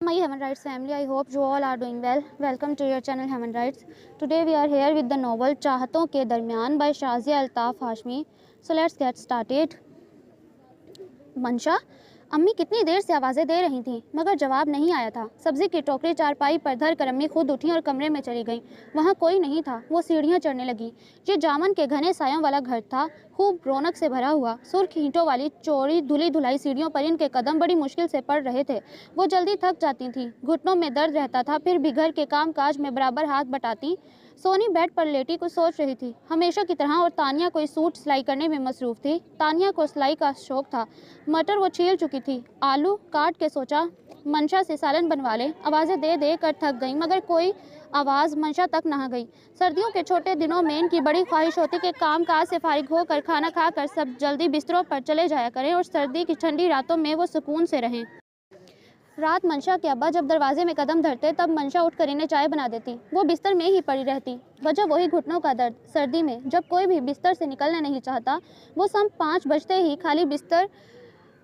My Human Rights family, I hope you all are doing well. Welcome to your channel Human Rights. Today we are here with the novel चाहतों के दरमियान by Shazia Altaf Hashmi. So let's get started. मंशा, अम्मी कितनी देर से आवाज़ें दे रही थीं मगर जवाब नहीं आया था। सब्जी की टोकरी चारपाई पर धर कर अम्मी खुद उठी और कमरे में चली गईं। वहाँ कोई नहीं था। वो सीढ़ियाँ चढ़ने लगी। ये जामन के घने सायों वाला घर था, खूब रौनक से भरा हुआ। सुर्ख ईंटों वाली चौड़ी धुली धुलाई सीढ़ियों पर इनके कदम बड़ी मुश्किल से पड़ रहे थे। वो जल्दी थक जाती थीं, घुटनों में दर्द रहता था, फिर भी घर के काम काज में बराबर हाथ बटाती। सोनी बेड पर लेटी कुछ सोच रही थी, हमेशा की तरह, और तानिया कोई सूट सिलाई करने में मसरूफ़ थी। तानिया को सिलाई का शौक था। मटर वो छील चुकी थी। आलू काट के सोचा मंशा से सालन बनवा ले। आवाज़ें दे दे कर थक गई मगर कोई आवाज़ मंशा तक न गई। सर्दियों के छोटे दिनों में इनकी बड़ी ख्वाहिश होती कि काम काज से फारिग होकर खाना खाकर सब जल्दी बिस्तरों पर चले जाया करें और सर्दी की ठंडी रातों में वो सुकून से रहें। रात मंशा के अब्बा जब दरवाजे में कदम धरते तब मंशा उठकर इन्हें चाय बना देती। वो बिस्तर में ही पड़ी रहती। वजह वही घुटनों का दर्द। सर्दी में जब कोई भी बिस्तर से निकलना नहीं चाहता, वो शाम 5 बजते ही खाली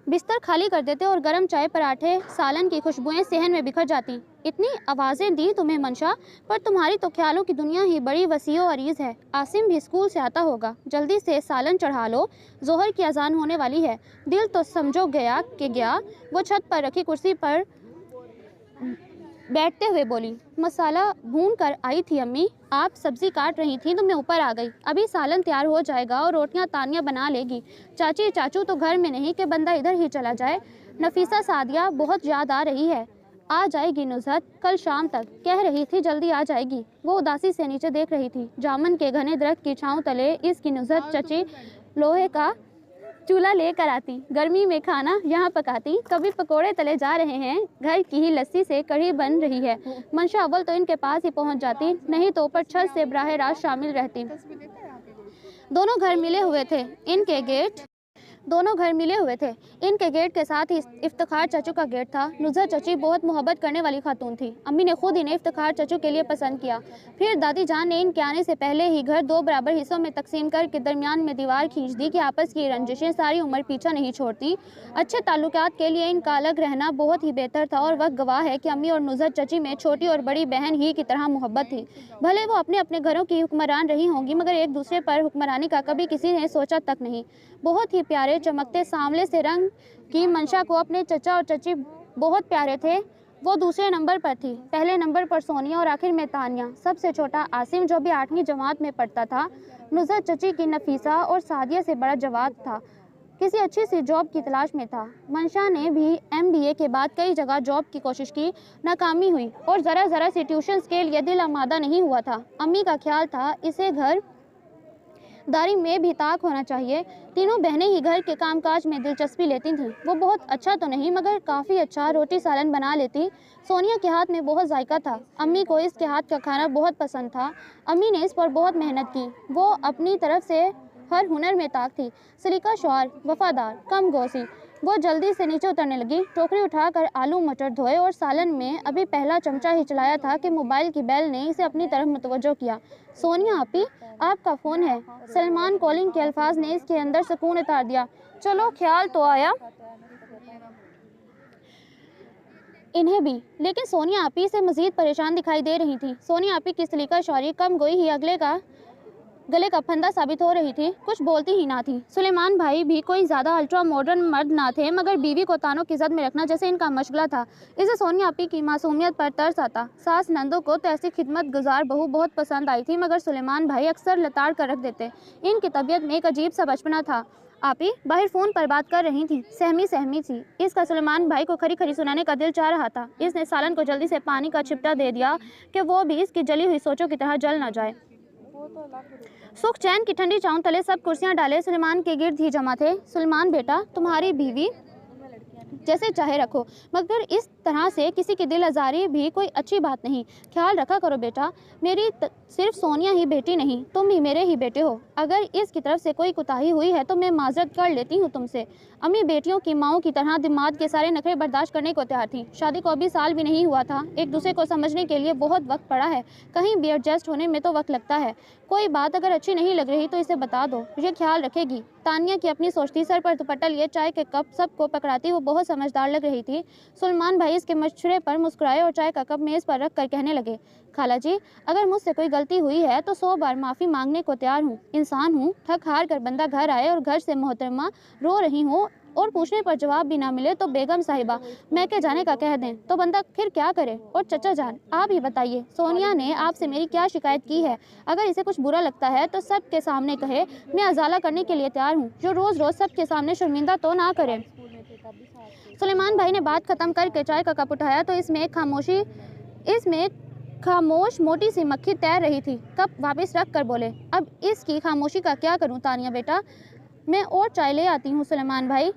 बिस्तर खाली कर देते और गर्म चाय, पराठे, सालन की खुशबुएं सेहन में बिखर जाती। इतनी आवाज़ें दी तुम्हें मंशा, पर तुम्हारी तो ख्यालों की दुनिया ही बड़ी वसीओ अरीज़ है। आसिम भी स्कूल से आता होगा, जल्दी से सालन चढ़ा लो, जोहर की अजान होने वाली है। दिल तो समझो गया कि गया। वो छत पर रखी कुर्सी पर बैठते हुए बोली, मसाला भून कर आई थी अम्मी, आप सब्जी काट रही थी तो मैं ऊपर आ गई। अभी सालन तैयार हो जाएगा और रोटियां तानिया बना लेगी। चाची चाचू तो घर में नहीं कि बंदा इधर ही चला जाए। नफीसा सादिया बहुत याद आ रही है। आ जाएगी नुज़हत, कल शाम तक कह रही थी जल्दी आ जाएगी। वो उदासी से नीचे देख रही थी। जामन के घने दरख्त की छाँव तले इसकी नुज़हत चची लोहे का चूल्हा लेकर आती, गर्मी में खाना यहाँ पकाती। कभी पकोड़े तले जा रहे हैं, घर की ही लस्सी से कढ़ी बन रही है। मंशा अव्वल तो इनके पास ही पहुँच जाती, नहीं तो ऊपर छत से बराह रास्त शामिल रहती। दोनों घर मिले हुए थे। इनके गेट के साथ ही इफ्तिखार चचू का गेट था। नुज़हत चची बहुत मोहब्बत करने वाली खातून थी। अम्मी ने खुद इन्हें इफ्तिखार चचू के लिए पसंद किया। फिर दादी जान ने इनके आने से पहले ही घर 2 बराबर हिस्सों में तकसीम करके दरमियान में दीवार खींच दी कि आपस की रंजिशें सारी उम्र पीछा नहीं छोड़ती। अच्छे ताल्लुकात के लिए इनका अलग रहना बहुत ही बेहतर था और वक्त गवाह है कि अम्मी और नुज़हत चची में छोटी और बड़ी बहन ही की तरह मोहब्बत थी। भले वो अपने अपने घरों की हुक्मरान रही होंगी मगर एक दूसरे पर हुक्मरानी का कभी किसी ने सोचा तक नहीं। बहुत ही प्यारे चमकते सांवले से रंग की मंशा को अपने चचा और चची बहुत प्यारे थे। वो दूसरे नंबर पर थी, पहले नंबर पर सोनिया और आखिर में तानिया। सबसे छोटा आसिम जो भी 8वीं जमात में पढ़ता था। नुज़हत चची की नफीसा और सादिया से बड़ा जवाद था, किसी अच्छी सी जॉब की तलाश में था। मंशा ने भी MBA के बाद कई जगह जॉब की कोशिश की, नाकामी हुई और ज़रा सी ट्यूशन्स के लिए दिल आमादा नहीं हुआ था। अम्मी का ख्याल था इसे घर दारी में भी ताक होना चाहिए। तीनों बहनें ही घर के कामकाज में दिलचस्पी लेती थीं। वो बहुत अच्छा तो नहीं मगर काफ़ी अच्छा रोटी सालन बना लेती। सोनिया के हाथ में बहुत जायका था। अम्मी को इसके हाथ का खाना बहुत पसंद था। अम्मी ने इस पर बहुत मेहनत की। वो अपनी तरफ से हर हुनर में ताक थी। सलीका शौर, वफादार, कम गोसी। वो जल्दी से नीचे उतरने लगी, टोकरी उठाकर आलू मटर धोए और सालन में अभी पहला चमचा ही चलाया था कि मोबाइल की बेल ने इसे अपनी तरफ मुतवज्जो किया। सोनिया आपी, आपका फ़ोन है। सलमान कॉलिंग के अल्फाज ने इसके अंदर सुकून उतार दिया। चलो ख्याल तो आया इन्हें भी। लेकिन सोनिया आपी से मज़ीद परेशान दिखाई दे रही थी। सोनिया आपी की सलीका शौरी कम गोई ही गले का फंदा साबित हो रही थी। कुछ बोलती ही ना थी। सुलेमान भाई भी कोई ज़्यादा अल्ट्रा मॉडर्न मर्द ना थे मगर बीवी को तानों की जद में रखना जैसे इनका मशगला था। इसे सोनिया आपी की मासूमियत पर तरस आता। सास नंदों को तो ऐसी खिदमत गुजार बहू बहुत पसंद आई थी मगर सुलेमान भाई अक्सर लताड़ कर रख देते। इनकी तबीयत में एक अजीब सा बचपना था। आपी बाहर फ़ोन पर बात कर रही थी, सहमी थी। इसका सुलेमान भाई को खरी खरी सुनाने का दिल चाह रहा था। इसने सालन को जल्दी से पानी का छिपटा दे दिया कि वो भी इसकी जली हुई सोचों की तरह जल ना जाए। सुख चैन की ठंडी छाँव तले सब कुर्सियां डाले सुलेमान के गिर्द ही जमा थे। सुलेमान बेटा, तुम्हारी बीवी जैसे चाहे रखो मगर इस तरह से किसी की दिल आज़ारी भी कोई अच्छी बात नहीं। ख्याल रखा करो बेटा। मेरी सिर्फ सोनिया ही बेटी नहीं, तुम भी मेरे ही बेटे हो। अगर इसकी तरफ से कोई कुताही हुई है तो मैं माजरत कर लेती हूँ तुमसे। अम्मी बेटियों की माओं की तरह दिमाग के सारे नखरे बर्दाश्त करने को तैयार थी। शादी को अभी साल भी नहीं हुआ था। एक दूसरे को समझने के लिए बहुत वक्त पड़ा है। कहीं भी एडजस्ट होने में तो वक्त लगता है। कोई बात अगर अच्छी नहीं लग रही तो इसे बता दो, ये ख्याल रखेगी। तानिया की अपनी सोच थी। सर पर दुपट्टा लिए चाय के कप सबको पकड़ाती वो बहुत समझदार लग रही थी। सुलेमान भाई इसके मशवरे पर मुस्कुराए और चाय का कप मेज़ पर रख कर कहने लगे, खाला जी, अगर मुझसे कोई गलती हुई है तो 100 बार माफ़ी मांगने को तैयार हूँ। इंसान हूँ, थक हार कर बंदा घर आए और घर से मोहतरमा रो रही हूँ और पूछने पर जवाब भी ना मिले तो बेगम साहिबा मैके जाने का कह दें तो बंदा फिर क्या करे। और चचा जान, आप ही बताइए, सोनिया ने आपसे मेरी क्या शिकायत की है? अगर इसे कुछ बुरा लगता है तो सबके सामने कहे, मैं अजाला करने के लिए तैयार हूँ, जो रोज़ रोज़ सबके सामने शर्मिंदा तो ना करे। सुलेमान भाई ने बात खत्म करके चाय का कप उठाया तो इसमें खामोश मोटी सी मक्खी तैर रही थी। कप वापस रख कर बोले, अब इसकी खामोशी का क्या करूं तानिया बेटा, मैं और चाय ले आती हूँ। सुलेमान भाई,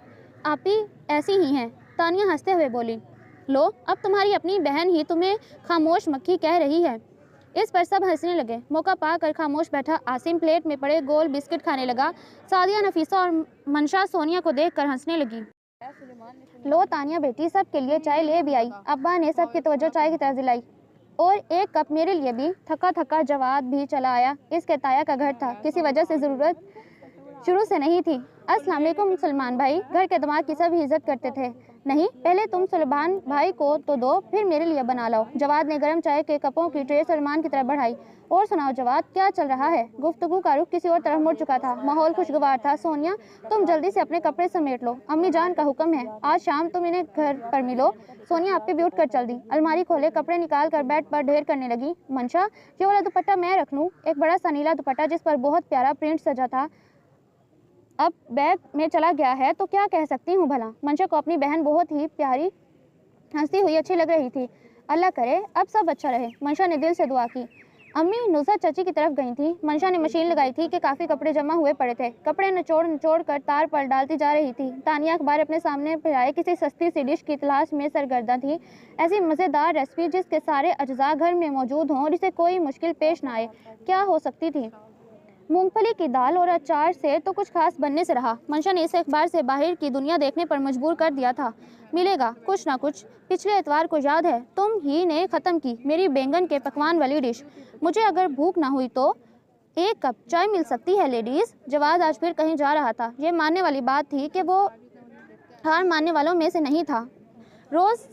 आप ही ऐसी ही हैं। तानिया हंसते हुए बोली, लो, अब तुम्हारी अपनी बहन ही तुम्हें खामोश मक्खी कह रही है। इस पर सब हंसने लगे। मौका पाकर खामोश बैठा आसिम प्लेट में पड़े गोल बिस्किट खाने लगा। सादिया, नफीसा और मंशा सोनिया को देखकर हंसने लगी। लो तानिया बेटी, सबके लिए चाय ले भी आई। अब्बा ने सबकी तवज्जो चाय की तरफ दिलाई और एक कप मेरे लिए भी। थका थका जवाद भी चला आया। इसके ताया का घर था, किसी वजह से ज़रूरत शुरू से नहीं थी। अस्सलाम वालेकुम सुलेमान भाई, घर के दिमाग की सब इज्जत करते थे। नहीं, पहले तुम सुलेमान भाई को तो दो, फिर मेरे लिए बना लाओ। जवाद ने गर्म चाय के कपों की ट्रे सलमान की तरफ बढ़ाई। और सुनाओ जवाद, क्या चल रहा है? गुफ्तगू का रुख किसी और तरफ मुड़ चुका था। माहौल खुशगवार था। सोनिया, तुम जल्दी से अपने कपड़े समेट लो, अम्मी जान का हुक्म है, आज शाम तुम इन्हें घर पर मिलो। सोनिया आपे भी उठ कर चल दी। अलमारी खोले, कपड़े निकाल कर बेड पर ढेर करने लगी। मंशा, ये वाला दुपट्टा मैं रख लूँ? एक बड़ा सा नीला दुपट्टा जिस पर बहुत प्यारा प्रिंट सजा था, अब बैग में चला गया है तो क्या कह सकती हूँ भला। मंशा को अपनी बहन बहुत ही प्यारी हंसती हुई अच्छी लग रही थी। अल्लाह करे अब सब अच्छा रहे। मंशा ने दिल से दुआ की। अम्मी नुज़ा चाची की तरफ गई थी। मंशा ने मशीन लगाई थी कि काफ़ी कपड़े जमा हुए पड़े थे। कपड़े निचोड़ कर तार पर डालती जा रही थी। तानिया अखबार अपने सामने फैलाए किसी सस्ती सी डिश की तलाश में सरगर्दा थी। ऐसी मज़ेदार रेसिपी जिसके सारे अज्जा घर में मौजूद हों और इसे कोई मुश्किल पेश ना आए, क्या हो सकती थी? मूंगफली की दाल और अचार से तो कुछ खास बनने से रहा। मंशा ने इसे अखबार से बाहर की दुनिया देखने पर मजबूर कर दिया था। मिलेगा कुछ ना कुछ। पिछले इतवार को याद है, तुम ही ने ख़त्म की मेरी बैंगन के पकवान वाली डिश। मुझे अगर भूख ना हुई तो 1 कप चाय मिल सकती है लेडीज़। जवाद आज फिर कहीं जा रहा था। ये मानने वाली बात थी कि वो हार मानने वालों में से नहीं था। रोज़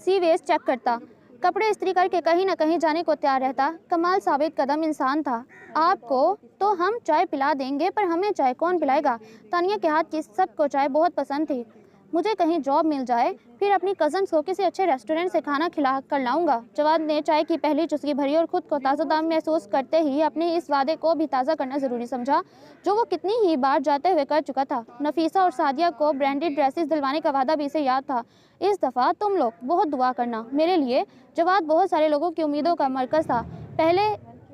सीवेज चेक करता, कपड़े इस्त्री करके कहीं ना कहीं जाने को तैयार रहता। कमाल साबित कदम इंसान था। आपको तो हम चाय पिला देंगे, पर हमें चाय कौन पिलाएगा? तानिया के हाथ की सबको चाय बहुत पसंद थी। मुझे कहीं जॉब मिल जाए, फिर अपनी कज़न्स को किसी अच्छे रेस्टोरेंट से खाना खिला कर लाऊंगा। जवाद ने चाय की पहली चुस्की भरी और खुद को ताज़ादाम महसूस करते ही अपने इस वादे को भी ताज़ा करना ज़रूरी समझा, जो वो कितनी ही बार जाते हुए कर चुका था। नफीसा और सादिया को ब्रांडेड ड्रेसेस दिलवाने का वादा भी इसे याद था। इस दफ़ा तुम लोग बहुत दुआ करना मेरे लिए। जवाद बहुत सारे लोगों की उम्मीदों का मरकज़ था। पहले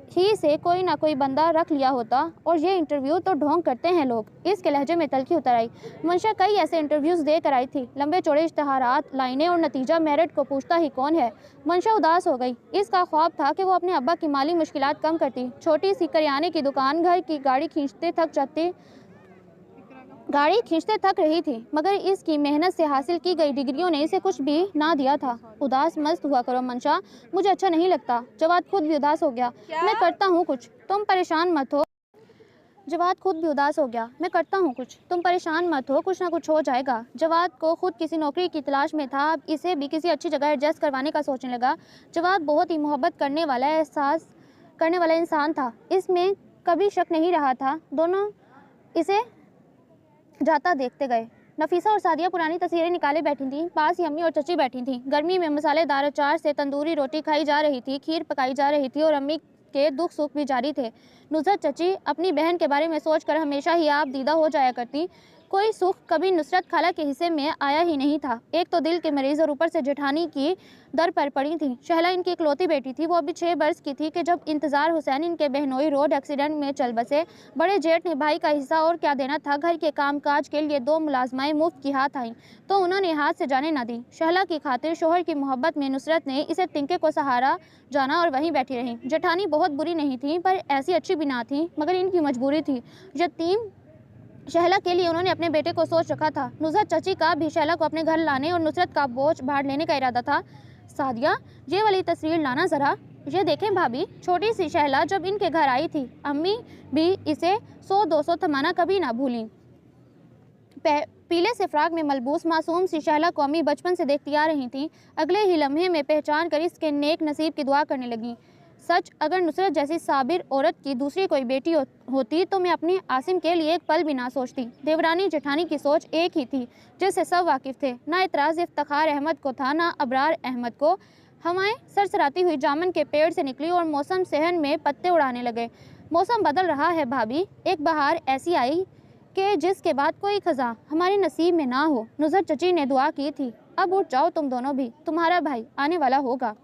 ही से कोई ना कोई बंदा रख लिया होता और ये इंटरव्यू तो ढोंग करते हैं लोग। इसके लहजे में तलखी उतर आई। मंशा कई ऐसे इंटरव्यूज़ दे कर आई थी, लंबे चौड़े इश्तहारात, लाइनें और नतीजा मेरिट को पूछता ही कौन है। मंशा उदास हो गई। इसका ख्वाब था कि वो अपने अब्बा की माली मुश्किलात कम करती। छोटी सी करियाने की दुकान, घर की गाड़ी खींचते थक रही थी, मगर इसकी मेहनत से हासिल की गई डिग्रियों ने इसे कुछ भी ना दिया था। उदास मस्त हुआ करो मंशा, मुझे अच्छा नहीं लगता। जवाद खुद भी उदास हो गया। मैं करता हूँ कुछ, तुम परेशान मत हो। जवाद खुद भी उदास हो गया। मैं करता हूँ कुछ, तुम परेशान मत हो, कुछ ना कुछ हो जाएगा। जवाद को खुद किसी नौकरी की तलाश में था। अब इसे भी किसी अच्छी जगह एडजस्ट करवाने का सोचने लगा। जवाद बहुत ही मोहब्बत करने वाला इंसान था, इसमें कभी शक नहीं रहा था। दोनों इसे जाता देखते गए। नफीसा और सादिया पुरानी तस्वीरें निकाले बैठी थीं। पास ही अम्मी और चची बैठी थीं। गर्मी में मसालेदार अचार से तंदूरी रोटी खाई जा रही थी, खीर पकाई जा रही थी और अम्मी के दुख सुख भी जारी थे। नुसरत चची अपनी बहन के बारे में सोचकर हमेशा ही आप दीदा हो जाया करती। कोई सुख कभी नुसरत खाला के हिस्से में आया ही नहीं था। एक तो दिल के मरीज और ऊपर से जेठानी की दर पर पड़ी थी। शहला इनकी इकलौती बेटी थी। वो अभी 6 बरस की थी कि जब इंतज़ार हुसैन इनके बहनोई रोड एक्सीडेंट में चल बसे। बड़े जेठ ने भाई का हिस्सा और क्या देना था। घर के कामकाज के लिए 2 मुलाजमाएं मुफ्त की हाथ आईं तो उन्होंने हाथ से जाने न दी। शहला की खातिर शोहर की मोहब्बत में नुसरत ने इसे तिनके को सहारा जाना और वहीं बैठी रही। जेठानी बहुत बुरी नहीं थी, पर ऐसी अच्छी भी ना थी, मगर इनकी मजबूरी थी। यतीम शहला के लिए उन्होंने अपने बेटे को सोच रखा था। नुसरत चची का भी शहला को अपने घर लाने और नुसरत का बोझ भार लेने का इरादा था। सादिया, ये वाली तस्वीर लाना ज़रा। ये देखें भाभी, छोटी सी शहला जब इनके घर आई थी, अम्मी भी इसे 100-200 थमाना कभी ना भूली। पीले से फ्राक में मलबूस मासूम सी शहला को अम्मी बचपन से देखती आ रही थी। अगले ही लम्हे में पहचान कर इसके नेक नसीब की दुआ करने लगी। सच, अगर नुसरत जैसी साबिर औरत की दूसरी कोई बेटी होती तो मैं अपनी आसिम के लिए एक पल भी ना सोचती। देवरानी जेठानी की सोच एक ही थी, जिससे सब वाकिफ थे। ना इतराज़ इफ्तिखार अहमद को था, ना अबरार अहमद को। हवाएं सरसराती हुई जामन के पेड़ से निकली और मौसम सहन में पत्ते उड़ाने लगे। मौसम बदल रहा है भाभी, एक बहार ऐसी आई कि जिसके बाद कोई खजा हमारे नसीब में ना हो। नुसरत चची ने दुआ की थी, अब उठ जाओ तुम दोनों भी, तुम्हारा भाई आने वाला होगा।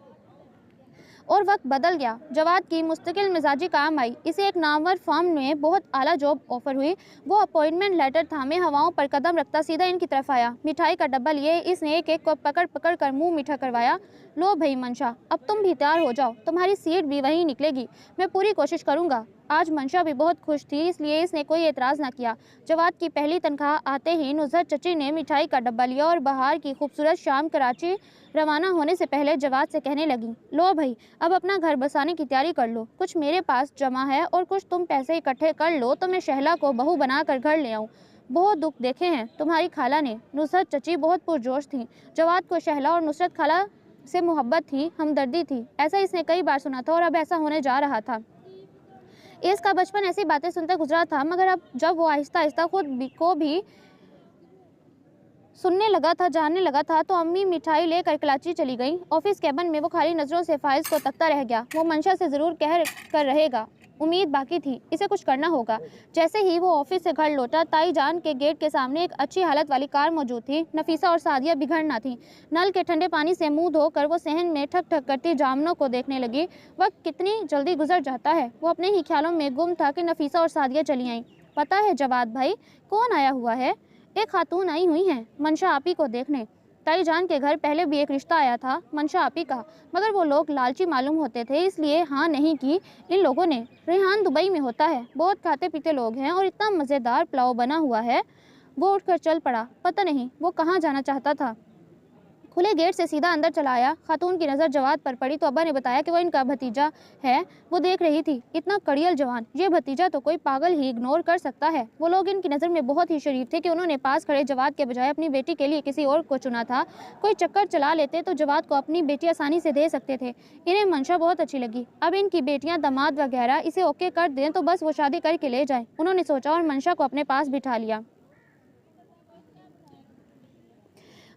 और वक्त बदल गया। जवाद की मुस्तकिल मिजाजी काम आई। इसे एक नामवर फर्म में बहुत आला जॉब ऑफर हुई। वो अपॉइंटमेंट लेटर थामे हवाओं पर कदम रखता सीधा इनकी तरफ आया। मिठाई का डब्बा लिए इसने एक एक को पकड़ पकड़ कर मुंह मीठा करवाया। लो भाई मंशा, अब तुम भी तैयार हो जाओ, तुम्हारी सीट भी वहीं निकलेगी। मैं पूरी कोशिश करूँगा। आज मंशा भी बहुत खुश थी, इसलिए इसने कोई एतराज़ ना किया। जवाद की पहली तनख्वाह आते ही नुसरत चची ने मिठाई का डब्बा लिया और बाहर की खूबसूरत शाम कराची रवाना होने से पहले जवाद से कहने लगी, लो भाई, अब अपना घर बसाने की तैयारी कर लो। कुछ मेरे पास जमा है और कुछ तुम पैसे इकट्ठे कर लो तो मैं शहला को बहू बनाकर घर ले आऊँ। बहुत दुख देखे हैं तुम्हारी खाला ने। नुसरत चची बहुत पुरजोश थी। जवाद को शहला और नुसरत खाला से मोहब्बत थी, हमदर्दी थी। ऐसा इसने कई बार सुना था और अब ऐसा होने जा रहा था। इसका बचपन ऐसी बातें सुनकर गुजरा था, मगर अब जब वो आहिस्ता आहिस्ता खुद को भी सुनने लगा था, जानने लगा था, तो अम्मी मिठाई लेकर कराची चली गई। ऑफिस कैबिन में वो खाली नज़रों से फाइल्स को तकता रह गया। वो मंशा से ज़रूर कह कर रहेगा, उम्मीद बाकी थी, इसे कुछ करना होगा। जैसे ही वो ऑफिस से घर लौटा, ताई जान के गेट के सामने एक अच्छी हालत वाली कार मौजूद थी। नफीसा और सादिया बिगड़ ना थी। नल के ठंडे पानी से मुंह धोकर वो सहन में ठक ठक करती जामनों को देखने लगी। वक्त कितनी जल्दी गुजर जाता है। वो अपने ही ख्यालों में गुम था कि नफीसा और सादिया चली आईं। पता है जवाद भाई, कौन आया हुआ है? एक खातून आई हुई हैं मंशा आपी को देखने। ताई जान के घर पहले भी एक रिश्ता आया था मंशा आपी का, मगर वो लोग लालची मालूम होते थे, इसलिए हाँ नहीं की इन लोगों ने। रेहान दुबई में होता है, बहुत खाते पीते लोग हैं और इतना मज़ेदार पुलाव बना हुआ है। वो उठकर चल पड़ा। पता नहीं वो कहाँ जाना चाहता था। खुले गेट से सीधा अंदर चला आया। खातून की नज़र जवाद पर पड़ी तो अब्बा ने बताया कि वो इनका भतीजा है। वो देख रही थी, इतना कड़ियल जवान, ये भतीजा तो कोई पागल ही इग्नोर कर सकता है। वो लोग इनकी नज़र में बहुत ही शरीफ थे कि उन्होंने पास खड़े जवाद के बजाय अपनी बेटी के लिए किसी और को चुना था। कोई चक्कर चला लेते तो जवाद को अपनी बेटी आसानी से दे सकते थे। इन्हें मंशा बहुत अच्छी लगी। अब इनकी बेटियाँ, दामाद वगैरह इसे ओके कर दें तो बस वो शादी करके ले जाए, उन्होंने सोचा और मंशा को अपने पास बिठा लिया।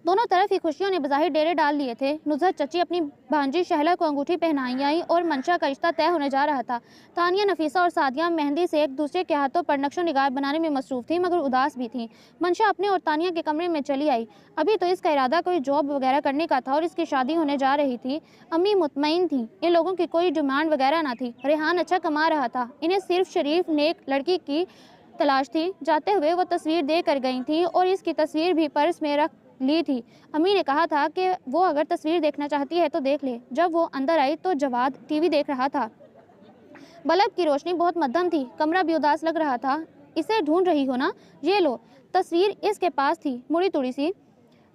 दोनों तरफ ही खुशियों ने बज़ाहिर डेरे डाल लिए थे। नुसरत चची अपनी भांजी शहला को अंगूठी पहनाई आई और मंशा का रिश्ता तय होने जा रहा था। तानिया, नफीसा और सादिया मेहंदी से एक दूसरे के हाथों पर नक्शो निगार बनाने में मसरूफ़ थी, मगर उदास भी थी। मंशा अपने और तानिया के कमरे में चली आई। अभी तो इसका इरादा कोई जॉब वगैरह करने का था और इसकी शादी होने जा रही थी। अम्मी मुतमईन थी, इन लोगों की कोई डिमांड वगैरह ना थी। रेहान अच्छा कमा रहा था, इन्हें सिर्फ शरीफ नेक लड़की की तलाश थी। जाते हुए वो तस्वीर दे कर गई थी और इसकी तस्वीर भी पर्स में रख ली थी। अम्मी ने कहा था कि वो अगर तस्वीर देखना चाहती है तो देख ले। जब वो अंदर आई तो जवाद टीवी देख रहा था। बल्ब की रोशनी बहुत मध्यम थी, कमरा भी उदास लग रहा था। इसे ढूंढ रही हो ना, ये लो। तस्वीर इसके पास थी, मुड़ी तुड़ी सी।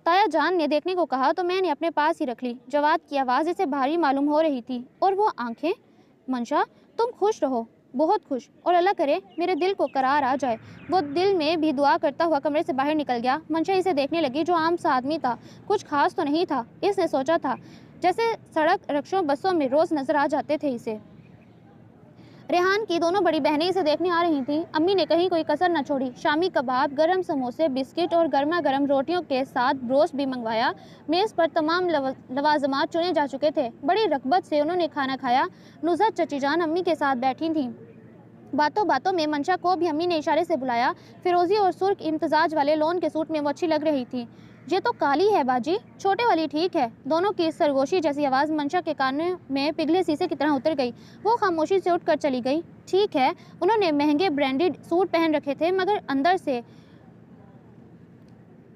ताया जान ने देखने को कहा तो मैंने अपने पास ही रख ली। जवाद की आवाज़ इसे भारी मालूम हो रही थी और वो आंखें। मंशा, तुम खुश रहो, बहुत खुश, और अल्लाह करे मेरे दिल को करार आ जाए। वो दिल में भी दुआ करता हुआ कमरे से बाहर निकल गया। मंशा इसे देखने लगी, जो आम सा आदमी था, कुछ खास तो नहीं था। इसने सोचा था जैसे सड़क, रिक्शों, बसों में रोज़ नजर आ जाते थे इसे। रेहान की दोनों बड़ी बहनें इसे देखने आ रही थीं। अम्मी ने कहीं कोई कसर न छोड़ी। शामी कबाब, गरम समोसे, बिस्किट और गर्मा गर्म रोटियों के साथ ब्रोस्ट भी मंगवाया। मेज़ पर तमाम लवाजमात चुने जा चुके थे। बड़ी रग़बत से उन्होंने खाना खाया। नुसरत चची जान अम्मी के साथ बैठी थीं। बातों बातों में मंशा को भी अम्मी ने इशारे से बुलाया। फिरोजी और सुर्ख इम्तजाज वाले लोन के सूट में वो अच्छी लग रही थी। ये तो काली है बाजी, छोटे वाली ठीक है। दोनों की सरगोशी जैसी आवाज़ मंशा के कानों में पिघले शीशे की तरह उतर गई। वो खामोशी से उठकर चली गई। ठीक है, उन्होंने महंगे ब्रांडेड सूट पहन रखे थे, मगर अंदर से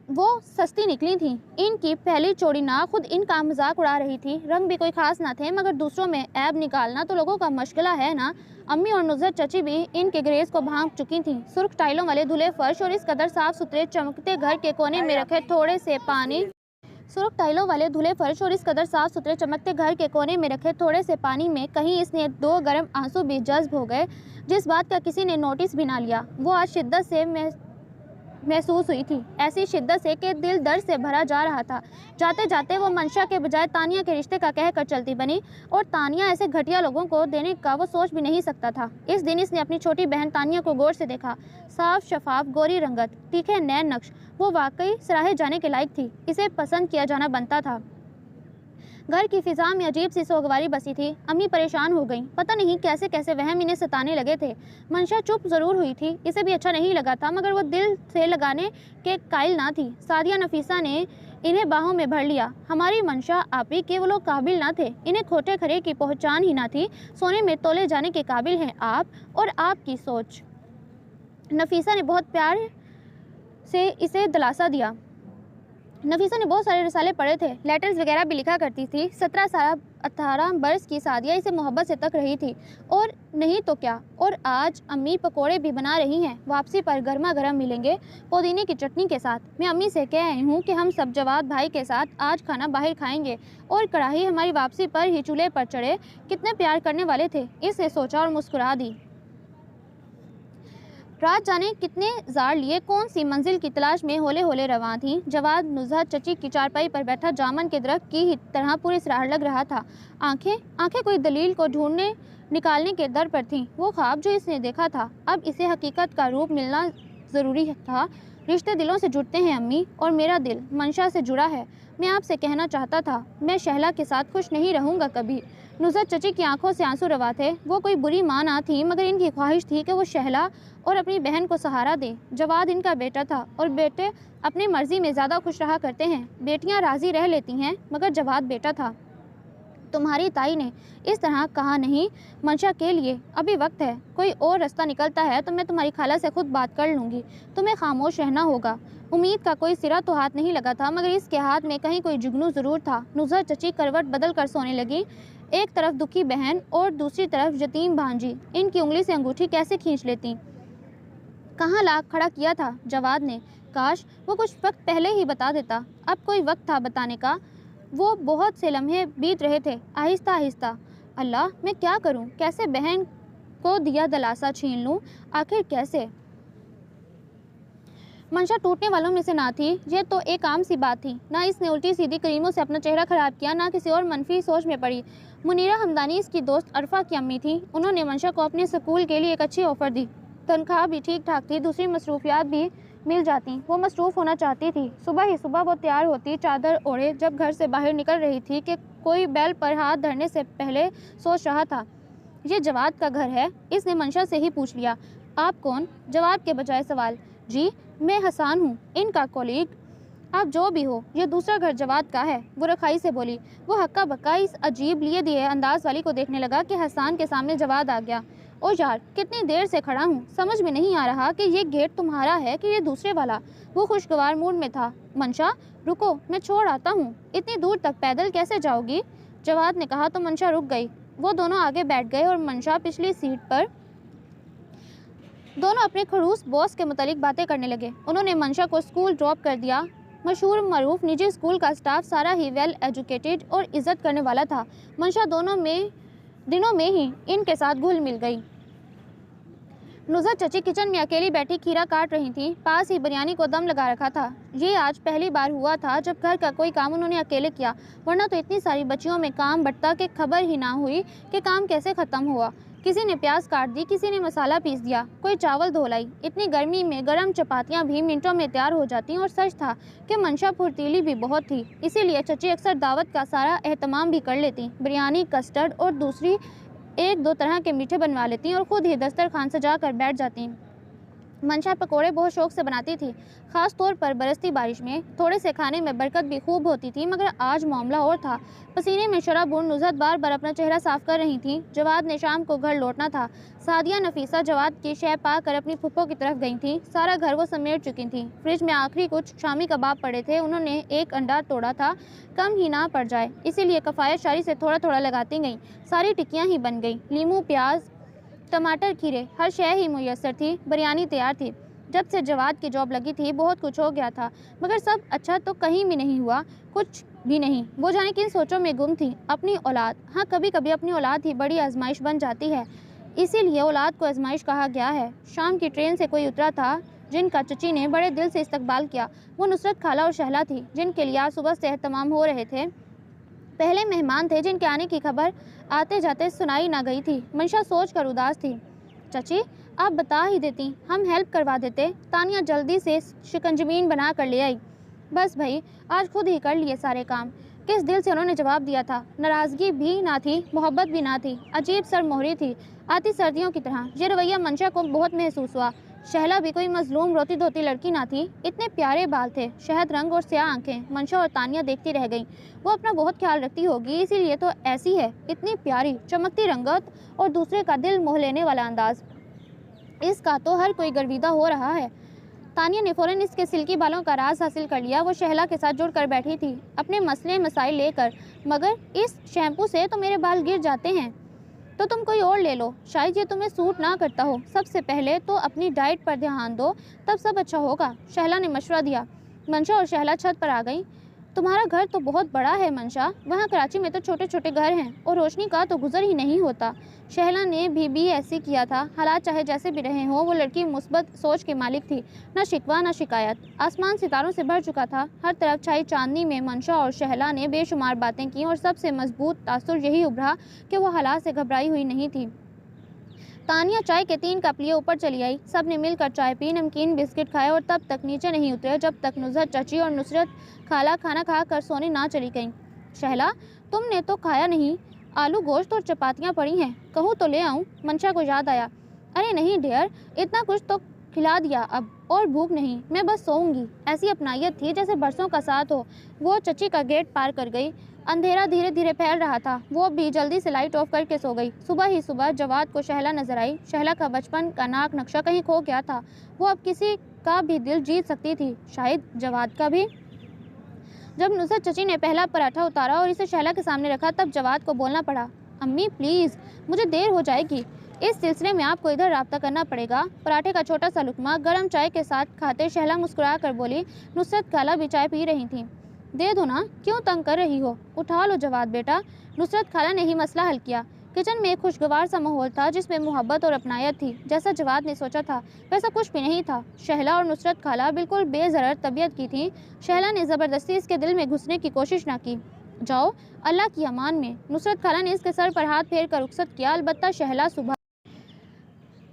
वो सस्ती निकली थी। इनकी पहली चौड़ी नाक खुद इनका मजाक उड़ा रही थी। रंग भी कोई खास ना थे, मगर दूसरों में ऐब निकालना तो लोगों का मशगला है ना। अम्मी और नुसरत चची भी इनके ग्रेस को भांप चुकी थीं। सुर्ख टाइलों वाले धुले फर्श और इस कदर साफ सुथरे चमकते घर के कोने में रखे थोड़े से पानी सुर्ख टाइलों वाले धुले फर्श और इस कदर साफ सुथरे चमकते घर के कोने में रखे थोड़े से पानी में कहीं इसने 2 गर्म आंसू भी जज्ब हो गए। जिस बात का किसी ने नोटिस भी ना लिया वो आज शिद्दत से महसूस हुई थी, ऐसी शिद्दत से कि दिल दर्द से भरा जा रहा था। जाते जाते वो मंशा के बजाय तानिया के रिश्ते का कहकर चलती बनी, और तानिया ऐसे घटिया लोगों को देने का वो सोच भी नहीं सकता था। इस दिन इसने अपनी छोटी बहन तानिया को गौर से देखा। साफ शफाफ गोरी रंगत, तीखे नैन नक्श, वो वाकई सराहे जाने के लायक थी। इसे पसंद किया जाना बनता था। घर की फिजा में अजीब सी सोगवारी बसी थी। अम्मी परेशान हो गईं। पता नहीं कैसे कैसे वहम इन्हें सताने लगे थे। मंशा चुप जरूर हुई थी, इसे भी अच्छा नहीं लगा था, मगर वो दिल से लगाने के कायल ना थी। सादिया नफीसा ने इन्हें बाहों में भर लिया। हमारी मंशा आपी के वो लोग काबिल ना थे, इन्हें खोटे खरे की पहचान ही ना थी। सोने में तोले जाने के काबिल हैं आप और आपकी सोच। नफीसा ने बहुत प्यार से इसे दिलासा दिया। नफीसा ने बहुत सारे रिसाले पढ़े थे, लेटर्स वगैरह भी लिखा करती थी। 17-18 बरस की सादिया इसे मोहब्बत से तक रही थी, और नहीं तो क्या। और आज अम्मी पकोड़े भी बना रही हैं, वापसी पर गर्मा गर्म मिलेंगे पुदीने की चटनी के साथ। मैं अम्मी से कह आई हूँ कि हम सब जवाद भाई के साथ आज खाना बाहर खाएंगे, और कढ़ाई हमारी वापसी पर ही चूल्हे पर चढ़े। कितने प्यार करने वाले थे, इसे सोचा और मुस्कुरा दी। रात जाने कितने जार लिए कौन सी मंजिल की तलाश में होले होले रवां थी। जवाद नुज़हत चची की चारपाई पर बैठा जामन के दरख्त की ही तरह पूरी सराहत लग रहा था। आंखें कोई दलील को ढूंढने निकालने के दर पर थीं। वो ख्वाब जो इसने देखा था, अब इसे हकीकत का रूप मिलना ज़रूरी था। रिश्ते दिलों से जुड़ते हैं अम्मी, और मेरा दिल मंशा से जुड़ा है। मैं आपसे कहना चाहता था, मैं शहला के साथ खुश नहीं रहूँगा कभी। नुज़हत चची की आंखों से आंसू रवा थे। वो कोई बुरी माँ ना थी, मगर इनकी ख्वाहिश थी कि वो शहला और अपनी बहन को सहारा दे। जवाद इनका बेटा था, और बेटे अपनी मर्जी में ज़्यादा खुश रहा करते हैं। बेटियां राज़ी रह लेती हैं, मगर जवाद बेटा था। तुम्हारी ताई ने इस तरह कहा नहीं मंशा के लिए, अभी वक्त है। कोई और रास्ता निकलता है तो मैं तुम्हारी खाला से खुद बात कर लूँगी। तुम्हें खामोश रहना होगा। उम्मीद का कोई सिरा तो हाथ नहीं लगा था, मगर इसके हाथ में कहीं कोई जुगनू ज़रूर था। नुज़हत चची करवट बदल कर सोने लगी। एक तरफ दुखी बहन और दूसरी तरफ यतीम भांजी इनकी उंगली से अंगूठी कैसे खींच लेती। कहाँ ला खड़ा किया था जवाद ने। काश वो कुछ वक्त पहले ही बता देता। अब कोई वक्त था बताने का। वो बहुत से लम्हे बीत रहे थे, आहिस्ता आहिस्ता। अल्लाह, मैं क्या करूं? कैसे बहन को दिया दिलासा छीन लूं? आखिर कैसे? मंशा टूटने वालों में से ना थी। यह तो एक आम सी बात थी। ना इसने उल्टी सीधी क्रीमों से अपना चेहरा खराब किया, ना किसी और मनफी सोच में पड़ी। मुनीरा हमदानी इसकी दोस्त अरफा की अम्मी थी। उन्होंने मंशा को अपने स्कूल के लिए एक अच्छी ऑफ़र दी। तनख्वाह भी ठीक ठाक थी, दूसरी मसरूफियात भी मिल जाती। वो मसरूफ़ होना चाहती थी। सुबह ही सुबह वो तैयार होती, चादर ओढ़े, जब घर से बाहर निकल रही थी कि कोई बैल पर हाथ धरने से पहले सोच रहा था, ये जवाद का घर है। इसने मंशा से ही पूछ लिया, आप कौन? जवाब के बजाय सवाल। जी, मैं हसान हूँ, इनका कोलीग। आप जो भी हो, ये दूसरा घर जवाद का है, वो रखाई से बोली। वो हक्का बक्का इस अजीब लिए दिए अंदाज वाली को देखने लगा कि हसान के सामने जवाद आ गया। ओ यार, कितनी देर से खड़ा हूँ, समझ में नहीं आ रहा कि ये गेट तुम्हारा है कि ये दूसरे वाला। वो खुशगवार मूड में था। मंशा, रुको, मैं छोड़ आता हूँ। इतनी दूर तक पैदल कैसे जाओगी? जवाद ने कहा तो मंशा रुक गई। वो दोनों आगे बैठ गए और मंशा पिछली सीट पर। दोनों अपने खड़ूस बॉस के मुतालिक बातें करने लगे। उन्होंने मंशा को स्कूल ड्रॉप कर दिया। मशहूर मरूफ निजी स्कूल का स्टाफ सारा ही वेल एजुकेटेड और इज्जत करने वाला था। मंशा दिनों में ही इनके साथ घुल मिल गई। नुज़हत चची किचन में अकेली बैठी खीरा काट रही थी। पास ही बिरयानी को दम लगा रखा था। ये आज पहली बार हुआ था जब घर का कोई काम उन्होंने अकेले किया, वरना तो इतनी सारी बच्चियों में काम बंटता कि खबर ही ना हुई कि काम कैसे ख़त्म हुआ। किसी ने प्याज काट दी, किसी ने मसाला पीस दिया, कोई चावल धो लाई। इतनी गर्मी में गर्म चपातियाँ भी मिनटों में तैयार हो जाती। और सच था कि मंशा फुर्तीली भी बहुत थी, इसीलिए चची अक्सर दावत का सारा एहतमाम भी कर लेती। बिरयानी, कस्टर्ड और दूसरी 1-2 तरह के मीठे बनवा लेती और ख़ुद ही दस्तरखान सजा कर बैठ जाती। मंशा पकोड़े बहुत शौक से बनाती थी, ख़ास तौर पर बरसती बारिश में। थोड़े से खाने में बरकत भी खूब होती थी, मगर आज मामला और था। पसीने में शराबूर नुज़हत बार बार अपना चेहरा साफ कर रही थी। जवाद ने शाम को घर लौटना था। सादिया नफीसा जवाद की शय पा कर अपनी फुप्पो की तरफ गई थी। सारा घर वो समेट चुकी थी। फ्रिज में आखिरी कुछ शामी कबाब पड़े थे। उन्होंने एक अंडा तोड़ा था, कम ही ना पड़ जाए, इसीलिए कफ़ायत शारी से थोड़ा थोड़ा लगाती गई। सारी टिक्कियाँ ही बन गई। लीमू, प्याज, टमाटर, खीरे, हर शय ही मुयस्सर थी। बिरयानी तैयार थी। जब से जवाद की जॉब लगी थी बहुत कुछ हो गया था, मगर सब अच्छा तो कहीं भी नहीं हुआ, कुछ भी नहीं। वो जाने किन सोचों में गुम थी। अपनी औलाद, हाँ कभी कभी अपनी औलाद ही बड़ी आजमाइश बन जाती है, इसीलिए औलाद को आजमाइश कहा गया है। शाम की ट्रेन से कोई उतरा था जिनका चची ने बड़े दिल से इस्तकबाल किया। वो नुसरत खाला और शहला थी, जिनके लिए आज सुबह से एहतमाम हो रहे थे। पहले मेहमान थे जिनके आने की खबर आते जाते सुनाई ना गई थी। मंशा सोच कर उदास थी। चची, आप बता ही देती, हम हेल्प करवा देते। तानिया जल्दी से शिकंजमीन बना कर ले आई। बस भाई, आज खुद ही कर लिए सारे काम। किस दिल से उन्होंने जवाब दिया था। नाराज़गी भी ना थी, मोहब्बत भी ना थी, अजीब सरमोहरी थी, आती सर्दियों की तरह। ये रवैया मंशा को बहुत महसूस हुआ। शहला भी कोई मजलूम रोती धोती लड़की ना थी। इतने प्यारे बाल थे, शहद रंग और स्याह आंखें। मंशा और तानिया देखती रह गईं। वो अपना बहुत ख्याल रखती होगी, इसीलिए तो ऐसी है। इतनी प्यारी चमकती रंगत और दूसरे का दिल मोह लेने वाला अंदाज, इसका तो हर कोई गर्विदा हो रहा है। तानिया ने फौरन इसके सिल्की बालों का राज हासिल कर लिया। वो शहला के साथ जुड़कर बैठी थी, अपने मसले मसाइल लेकर। मगर इस शैम्पू से तो मेरे बाल गिर जाते हैं, तो तुम कोई और ले लो, शायद ये तुम्हें सूट ना करता हो। सबसे पहले तो अपनी डाइट पर ध्यान दो, तब सब अच्छा होगा, शहला ने मशवरा दिया। मंशा और शहला छत पर आ गई। तुम्हारा घर तो बहुत बड़ा है मंशा, वहाँ कराची में तो छोटे छोटे घर हैं और रोशनी का तो गुजर ही नहीं होता। शहला ने भी ऐसे किया था। हालात चाहे जैसे भी रहे हों, वो लड़की मुस्बत सोच के मालिक थी। न शिकवा न शिकायत। आसमान सितारों से भर चुका था। हर तरफ छाई चांदनी में मंशा और शहला ने बेशुमार बातें की और सबसे मजबूत तासुर यही उभरा कि वो हालात से घबराई हुई नहीं थी। तानिया चाय के 3 कप लिए ऊपर चली आई। सब ने मिलकर चाय पी, नमकीन बिस्किट खाए और तब तक नीचे नहीं उतरे जब तक नुज़हत चची और नुसरत खाला खाना खा कर सोने ना चली गईं। शहला, तुमने तो खाया नहीं, आलू गोश्त और चपातियाँ पड़ी हैं, कहूँ तो ले आऊँ? मंशा को याद आया। अरे नहीं डियर, इतना कुछ तो खिला दिया अब, और भूख नहीं, मैं बस सोऊंगी। ऐसी अपनायत थी जैसे बरसों का साथ हो। वो चची का गेट पार कर गई। अंधेरा धीरे धीरे फैल रहा था। वो भी जल्दी से लाइट ऑफ करके सो गई। सुबह ही सुबह जवाद को शहला नजर आई। शहला का बचपन का नाक नक्शा कहीं खो गया था। वो अब किसी का भी दिल जीत सकती थी, शायद जवाद का भी। जब नुसरत चची ने पहला पराठा उतारा और इसे शहला के सामने रखा, तब जवाद को बोलना पड़ा, अम्मी प्लीज़, मुझे देर हो जाएगी। इस सिलसिले में आपको इधर राब्ता करना पड़ेगा। पराठे का छोटा सा लुकमा गर्म चाय के साथ खाते शहला मुस्कुरा कर बोली। नुसरत खाला भी चाय पी रही थी। दे दो ना, क्यों तंग कर रही हो? उठा लो जवाद बेटा। नुसरत खाला ने ही मसला हल किया। किचन में एक खुशगवार सा माहौल था जिसमें मोहब्बत और अपनायत थी। जैसा जवाद ने सोचा था वैसा कुछ भी नहीं था। शहला और नुसरत खाला बिल्कुल बेज़रर तबीयत की थी। शहला ने ज़बरदस्ती इसके दिल में घुसने की कोशिश ना की। जाओ, अल्लाह की अमान में। नुसरत खाला ने इसके सर पर हाथ फेर कर रुखसत किया। अलबत्ता शहला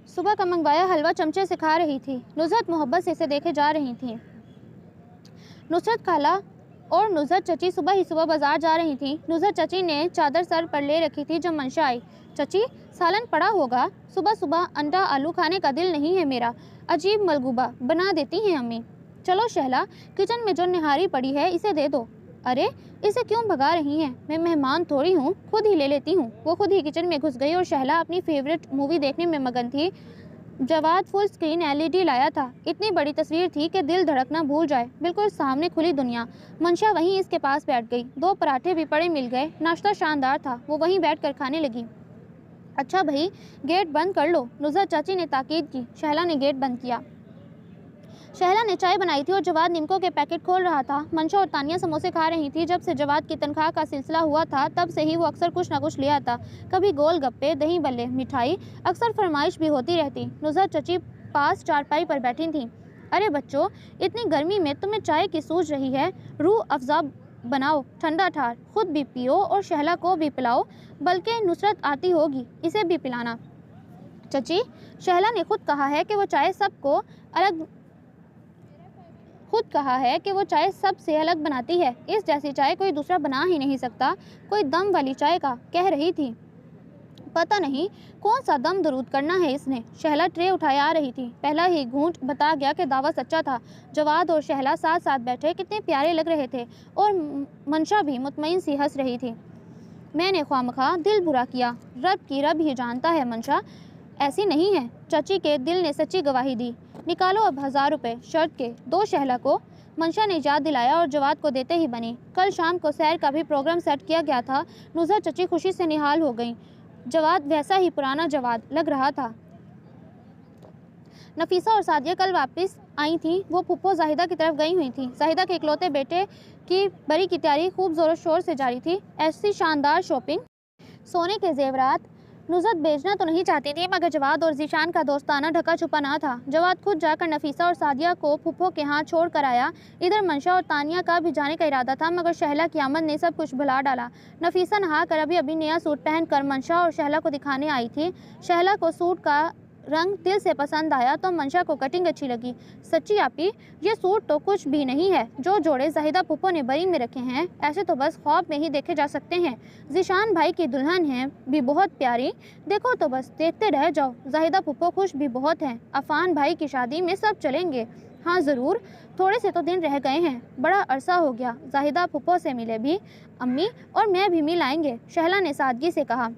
सुबह का मंगवाया हलवा चमचे से खा रही थी। नुसरत मोहब्बत से इसे देखे जा रही थी। नुसरत खाला और नुसरत चची सुबह ही सुबह बाजार जा रही थी। नुसरत चची ने चादर सर पर ले रखी थी जब मंशा आई। चची, सालन पड़ा होगा, सुबह सुबह अंडा आलू खाने का दिल नहीं है मेरा। अजीब मलगूबा बना देती हैं अम्मी। चलो शहला, किचन में जो निहारी पड़ी है इसे दे दो। अरे, इसे क्यों भगा रही हैं? मैं मेहमान थोड़ी हूँ, खुद ही ले लेती हूँ। वो खुद ही किचन में घुस गई और शहला अपनी फेवरेट मूवी देखने में मगन थी। जवाद फुल स्क्रीन एलईडी लाया था। इतनी बड़ी तस्वीर थी कि दिल धड़कना भूल जाए। बिल्कुल सामने खुली दुनिया। मंशा वहीं इसके पास बैठ गई। 2 पराठे भी पड़े मिल गए। नाश्ता शानदार था। वो वहीं बैठकर खाने लगी। अच्छा भाई, गेट बंद कर लो, नुसरत चाची ने ताकीद की। शहला ने गेट बंद किया। शहला ने चाय बनाई थी और जवाद निमकों के पैकेट खोल रहा था। मंशा और तानिया समोसे खा रही थी। जब से जवाद की तनख्वाह का सिलसिला हुआ था तब से ही वो अक्सर कुछ ना कुछ ले आता। कभी गोल गप्पे, दही बल्ले, मिठाई, अक्सर फरमाइश भी होती रहती। नुसरत चची पास चारपाई पर बैठी थी। अरे बच्चों, इतनी गर्मी में तुम्हें चाय की सूझ रही है, रूह अफ़ज़ा बनाओ, ठंडा ठार, खुद भी पियो और शहला को भी पिलाओ, बल्कि नुसरत आती होगी, इसे भी पिलाना। चची, शहला ने खुद कहा है कि वो चाय सबसे अलग बनाती है। इस जैसी चाय कोई दूसरा बना ही नहीं सकता। कोई दम वाली चाय का कह रही थी। पता नहीं कौन सा दम दरूद करना है इसने। शहला ट्रे उठाए आ रही थी। पहला ही घूंट बता गया कि दावा सच्चा था। जवाद और शहला साथ साथ बैठे कितने प्यारे लग रहे थे और मंशा भी मुतमईन सी हंस रही थी। मैंने ख्वामखा दिल बुरा किया, रब की रब ही जानता है मंशा, ऐसी नहीं है। चची के दिल ने सच्ची गवाही दी। निकालो अब 1000 रुपये, शर्त के, 2 शहला को। मंशा ने याद दिलाया और जवाद को देते ही बनी। कल शाम को सैर का भी प्रोग्राम सेट किया गया था। नुसरत चची खुशी से निहाल हो गई। जवाद वैसा ही पुराना जवाद लग रहा था। नफीसा और सादिया कल वापस आई थी। वो फुप्पो जाहिदा की तरफ गई हुई थी। जाहिदा के इकलौते बेटे की बरी की तैयारी खूब ज़ोर शोर से जारी थी। ऐसी शानदार शॉपिंग, सोने के जेवरात नुज़रत बेचना तो नहीं चाहती थी, मगर जवाद और जीशान का दोस्ताना ढका छुपा ना था। जवाद खुद जाकर नफीसा और सादिया को फुप्पो के हाथ छोड़ कर आया। इधर मंशा और तानिया का भी जाने का इरादा था, मगर शहला की आमद ने सब कुछ भुला डाला। नफीसा नहा कर अभी अभी नया सूट पहनकर मंशा और शहला को दिखाने आई थी। शहला को सूट का रंग दिल से पसंद आया तो मंशा को कटिंग अच्छी लगी। सच्ची आपी, ये सूट तो कुछ भी नहीं है। जो जोड़े जाहिदा फुप्पो ने बरी में रखे हैं, ऐसे तो बस ख्वाब में ही देखे जा सकते हैं। जीशान भाई की दुल्हन है भी बहुत प्यारी, देखो तो बस देखते रह जाओ। जाहिदा फुप्पो खुश भी बहुत हैं। अफान भाई की शादी में सब चलेंगे। हाँ ज़रूर, थोड़े से तो दिन रह गए हैं, बड़ा अरसा हो गया। जाहिदा फुप्पो से मिले भी, अम्मी और मैं भी मिल आएंगे, शहला ने सादगी से कहा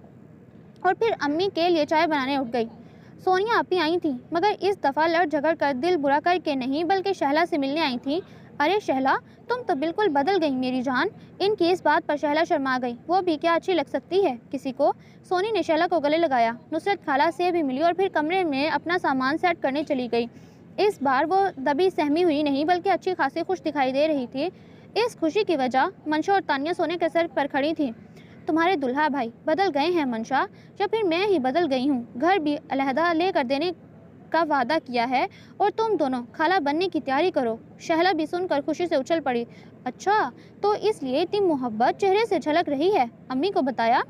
और फिर अम्मी के लिए चाय बनाने उठ गई। सोनिया आपी आई थी, मगर इस दफ़ा लड़ झगड़ कर दिल बुरा करके नहीं, बल्कि शहला से मिलने आई थी। अरे शहला, तुम तो बिल्कुल बदल गई मेरी जान। इनकी इस बात पर शहला शर्मा गई। वो भी क्या अच्छी लग सकती है किसी को। सोनी ने शहला को गले लगाया। नुसरत खाला से भी मिली और फिर कमरे में अपना सामान सेट करने चली गई। इस बार वो दबी सहमी हुई नहीं, बल्कि अच्छी खासी खुश दिखाई दे रही थी। इस खुशी की वजह मंशा और तानिया सोने के सर पर खड़ी थी। तुम्हारे दुल्हा भाई बदल गए हैं मंशा, या फिर मैं ही बदल गई हूँ। घर भी अलहदा लेकर देने का वादा किया है और तुम दोनों खाला बनने की तैयारी करो। शहला भी सुनकर खुशी से उछल पड़ी। अच्छा, तो इसलिए इतनी मोहब्बत चेहरे से झलक रही है। अम्मी को बताया?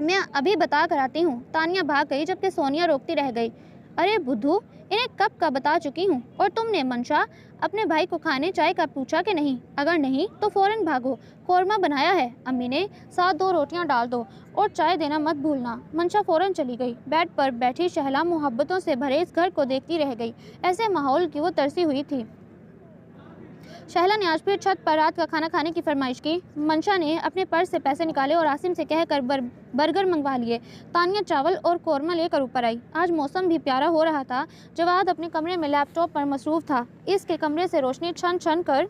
मैं अभी बता कर आती हूँ। तानिया भाग गई, जबकि सोनिया रोकती रह गई। अरे बुद्धू, इन्हें कब का बता चुकी हूँ। और तुमने मंशा अपने भाई को खाने चाय का पूछा कि नहीं? अगर नहीं तो फ़ौरन भागो। कौरमा बनाया है अम्मी ने, साथ 2 रोटियां डाल दो और चाय देना मत भूलना। मंशा फ़ौरन चली गई। बेड पर बैठी शहला मोहब्बतों से भरे इस घर को देखती रह गई। ऐसे माहौल की वो तरसी हुई थी। शहला ने आज फिर छत पर रात का खाना खाने की फरमाइश की। मंशा ने अपने पर्स से पैसे निकाले और आसिम से कहकर बर्गर मंगवा लिए। तानिया चावल और कौरमा लेकर ऊपर आई। आज मौसम भी प्यारा हो रहा था। जवाद अपने कमरे में लैपटॉप पर मसरूफ़ था। इसके कमरे से रोशनी छन छन कर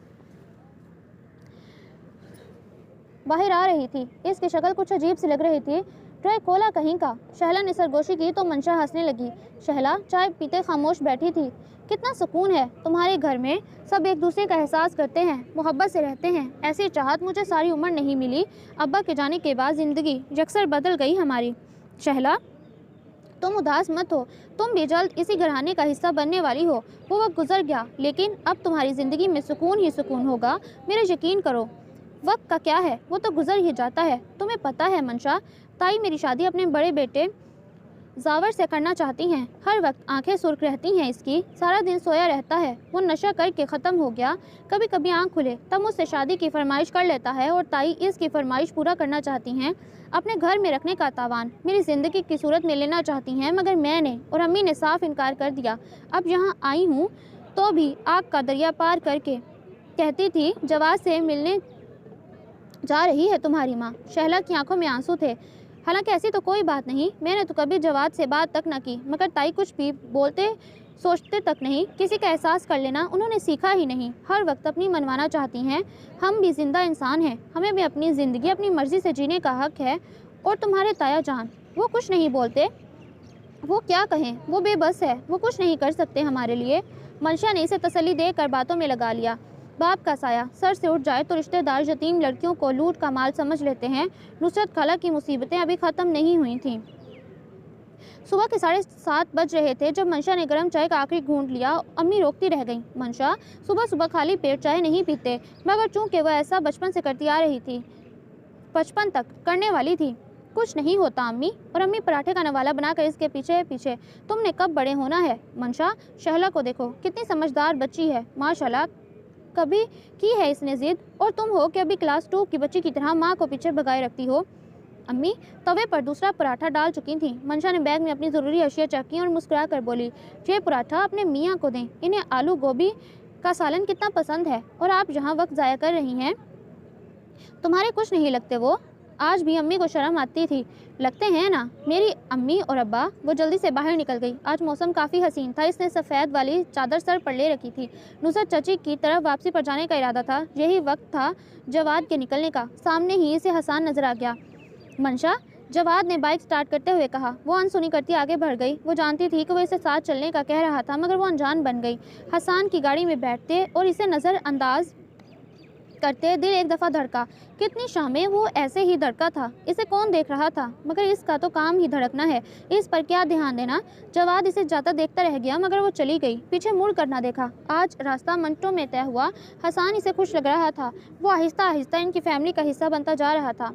बाहर आ रही थी। इसकी शक्ल कुछ अजीब सी लग रही थी। ट्रे खोला कहीं का। शहला ने सरगोशी की तो मंशा हंसने लगी। शहला चाय पीते खामोश बैठी थी। कितना सुकून है तुम्हारे घर में, सब एक दूसरे का एहसास करते हैं, मोहब्बत से रहते हैं। ऐसी चाहत मुझे सारी उम्र नहीं मिली। अब्बा के जाने के बाद ज़िंदगी यकसर बदल गई हमारी। शहला, तुम उदास मत हो, तुम भी जल्द इसी घराने का हिस्सा बनने वाली हो। वो वक्त गुजर गया, लेकिन अब तुम्हारी ज़िंदगी में सुकून ही सुकून होगा। मेरा यकीन करो। वक्त का क्या है, वो तो गुजर ही जाता है। तुम्हें पता है मंशा, ताई मेरी शादी अपने बड़े बेटे जावर से करना चाहती हैं। हर वक्त आंखें सुर्ख रहती हैं इसकी, सारा दिन सोया रहता है। वो नशा करके ख़त्म हो गया। कभी कभी आंख खुले तब मुझसे शादी की फरमाइश कर लेता है और ताई इसकी फरमाइश पूरा करना चाहती हैं। अपने घर में रखने का तावान मेरी ज़िंदगी की सूरत में लेना चाहती हैं, मगर मैंने और अम्मी ने साफ इनकार कर दिया। अब यहाँ आई हूँ तो भी आग का दरिया पार करके। कहती थी जवाब से मिलने जा रही है तुम्हारी माँ। शहला की आंखों में आंसू थे। हालांकि ऐसी तो कोई बात नहीं, मैंने तो कभी जवाब से बात तक न की, मगर ताई कुछ भी बोलते सोचते तक नहीं। किसी का एहसास कर लेना उन्होंने सीखा ही नहीं। हर वक्त अपनी मनवाना चाहती हैं। हम भी जिंदा इंसान हैं, हमें भी अपनी ज़िंदगी अपनी मर्ज़ी से जीने का हक है। और तुम्हारे ताया जान, वो कुछ नहीं बोलते। वो क्या कहें, वो बेबस है, वो कुछ नहीं कर सकते हमारे लिए। मंशा ने इसे तसल्ली देकर बातों में लगा लिया। बाप का साया सर से उठ जाए तो रिश्तेदार यतीम लड़कियों को लूट का माल समझ लेते हैं। नुसरत खाला की मुसीबतें अभी ख़त्म नहीं हुई थीं। सुबह के 7:30 बज रहे थे जब मंशा ने गर्म चाय का आखिरी घूंट लिया। अम्मी रोकती रह गईं। मंशा सुबह सुबह खाली पेट चाय नहीं पीते, मगर चूंकि वह ऐसा बचपन से करती आ रही थी, बचपन तक करने वाली थी। कुछ नहीं होता अम्मी। और अम्मी पराठे का नवाला बनाकर इसके पीछे पीछे। तुमने कब बड़े होना है मंशा? शहला को देखो, कितनी समझदार बच्ची है माशाल्लाह। कभी की है इसने जिद, और तुम हो कि अभी क्लास 2 की बच्ची की तरह माँ को पीछे भगाए रखती हो। अम्मी तवे पर दूसरा पराठा डाल चुकी थी। मंशा ने बैग में अपनी ज़रूरी अशिया चेक की और मुस्कुरा कर बोली, ये पराठा अपने मियाँ को दें, इन्हें आलू गोभी का सालन कितना पसंद है और आप यहाँ वक्त ज़ाया कर रही हैं। तुम्हारे कुछ नहीं लगते वो? आज भी अम्मी को शर्म आती थी। लगते हैं ना। मेरी अम्मी और अब्बा। वो जल्दी से बाहर निकल गई। आज मौसम काफ़ी हसीन था। इसने सफ़ेद वाली चादर सर पर ले रखी थी। नुसरत चाची की तरफ वापसी पर जाने का इरादा था। यही वक्त था जवाद के निकलने का। सामने ही इसे हसान नजर आ गया। मंशा जवाद ने बाइक स्टार्ट करते हुए कहा। वो अनसुनी करती आगे बढ़ गई। वो जानती थी कि वो इसे साथ चलने का कह रहा था, मगर वो अनजान बन गई। हसन की गाड़ी में बैठते और इसे नज़रअंदाज करते दिल एक दफ़ा धड़का। कितनी शामें वो ऐसे ही धड़का था। इसे कौन देख रहा था? मगर इसका तो काम ही धड़कना है, इस पर क्या ध्यान देना। जवाद इसे जाता देखता रह गया, मगर वो चली गई। पीछे मुड़ कर ना देखा। आज रास्ता मिनटों में तय हुआ। हसन इसे खुश लग रहा था। वो आहिस्ता आहिस्ता इनकी फैमिली का हिस्सा बनता जा रहा था।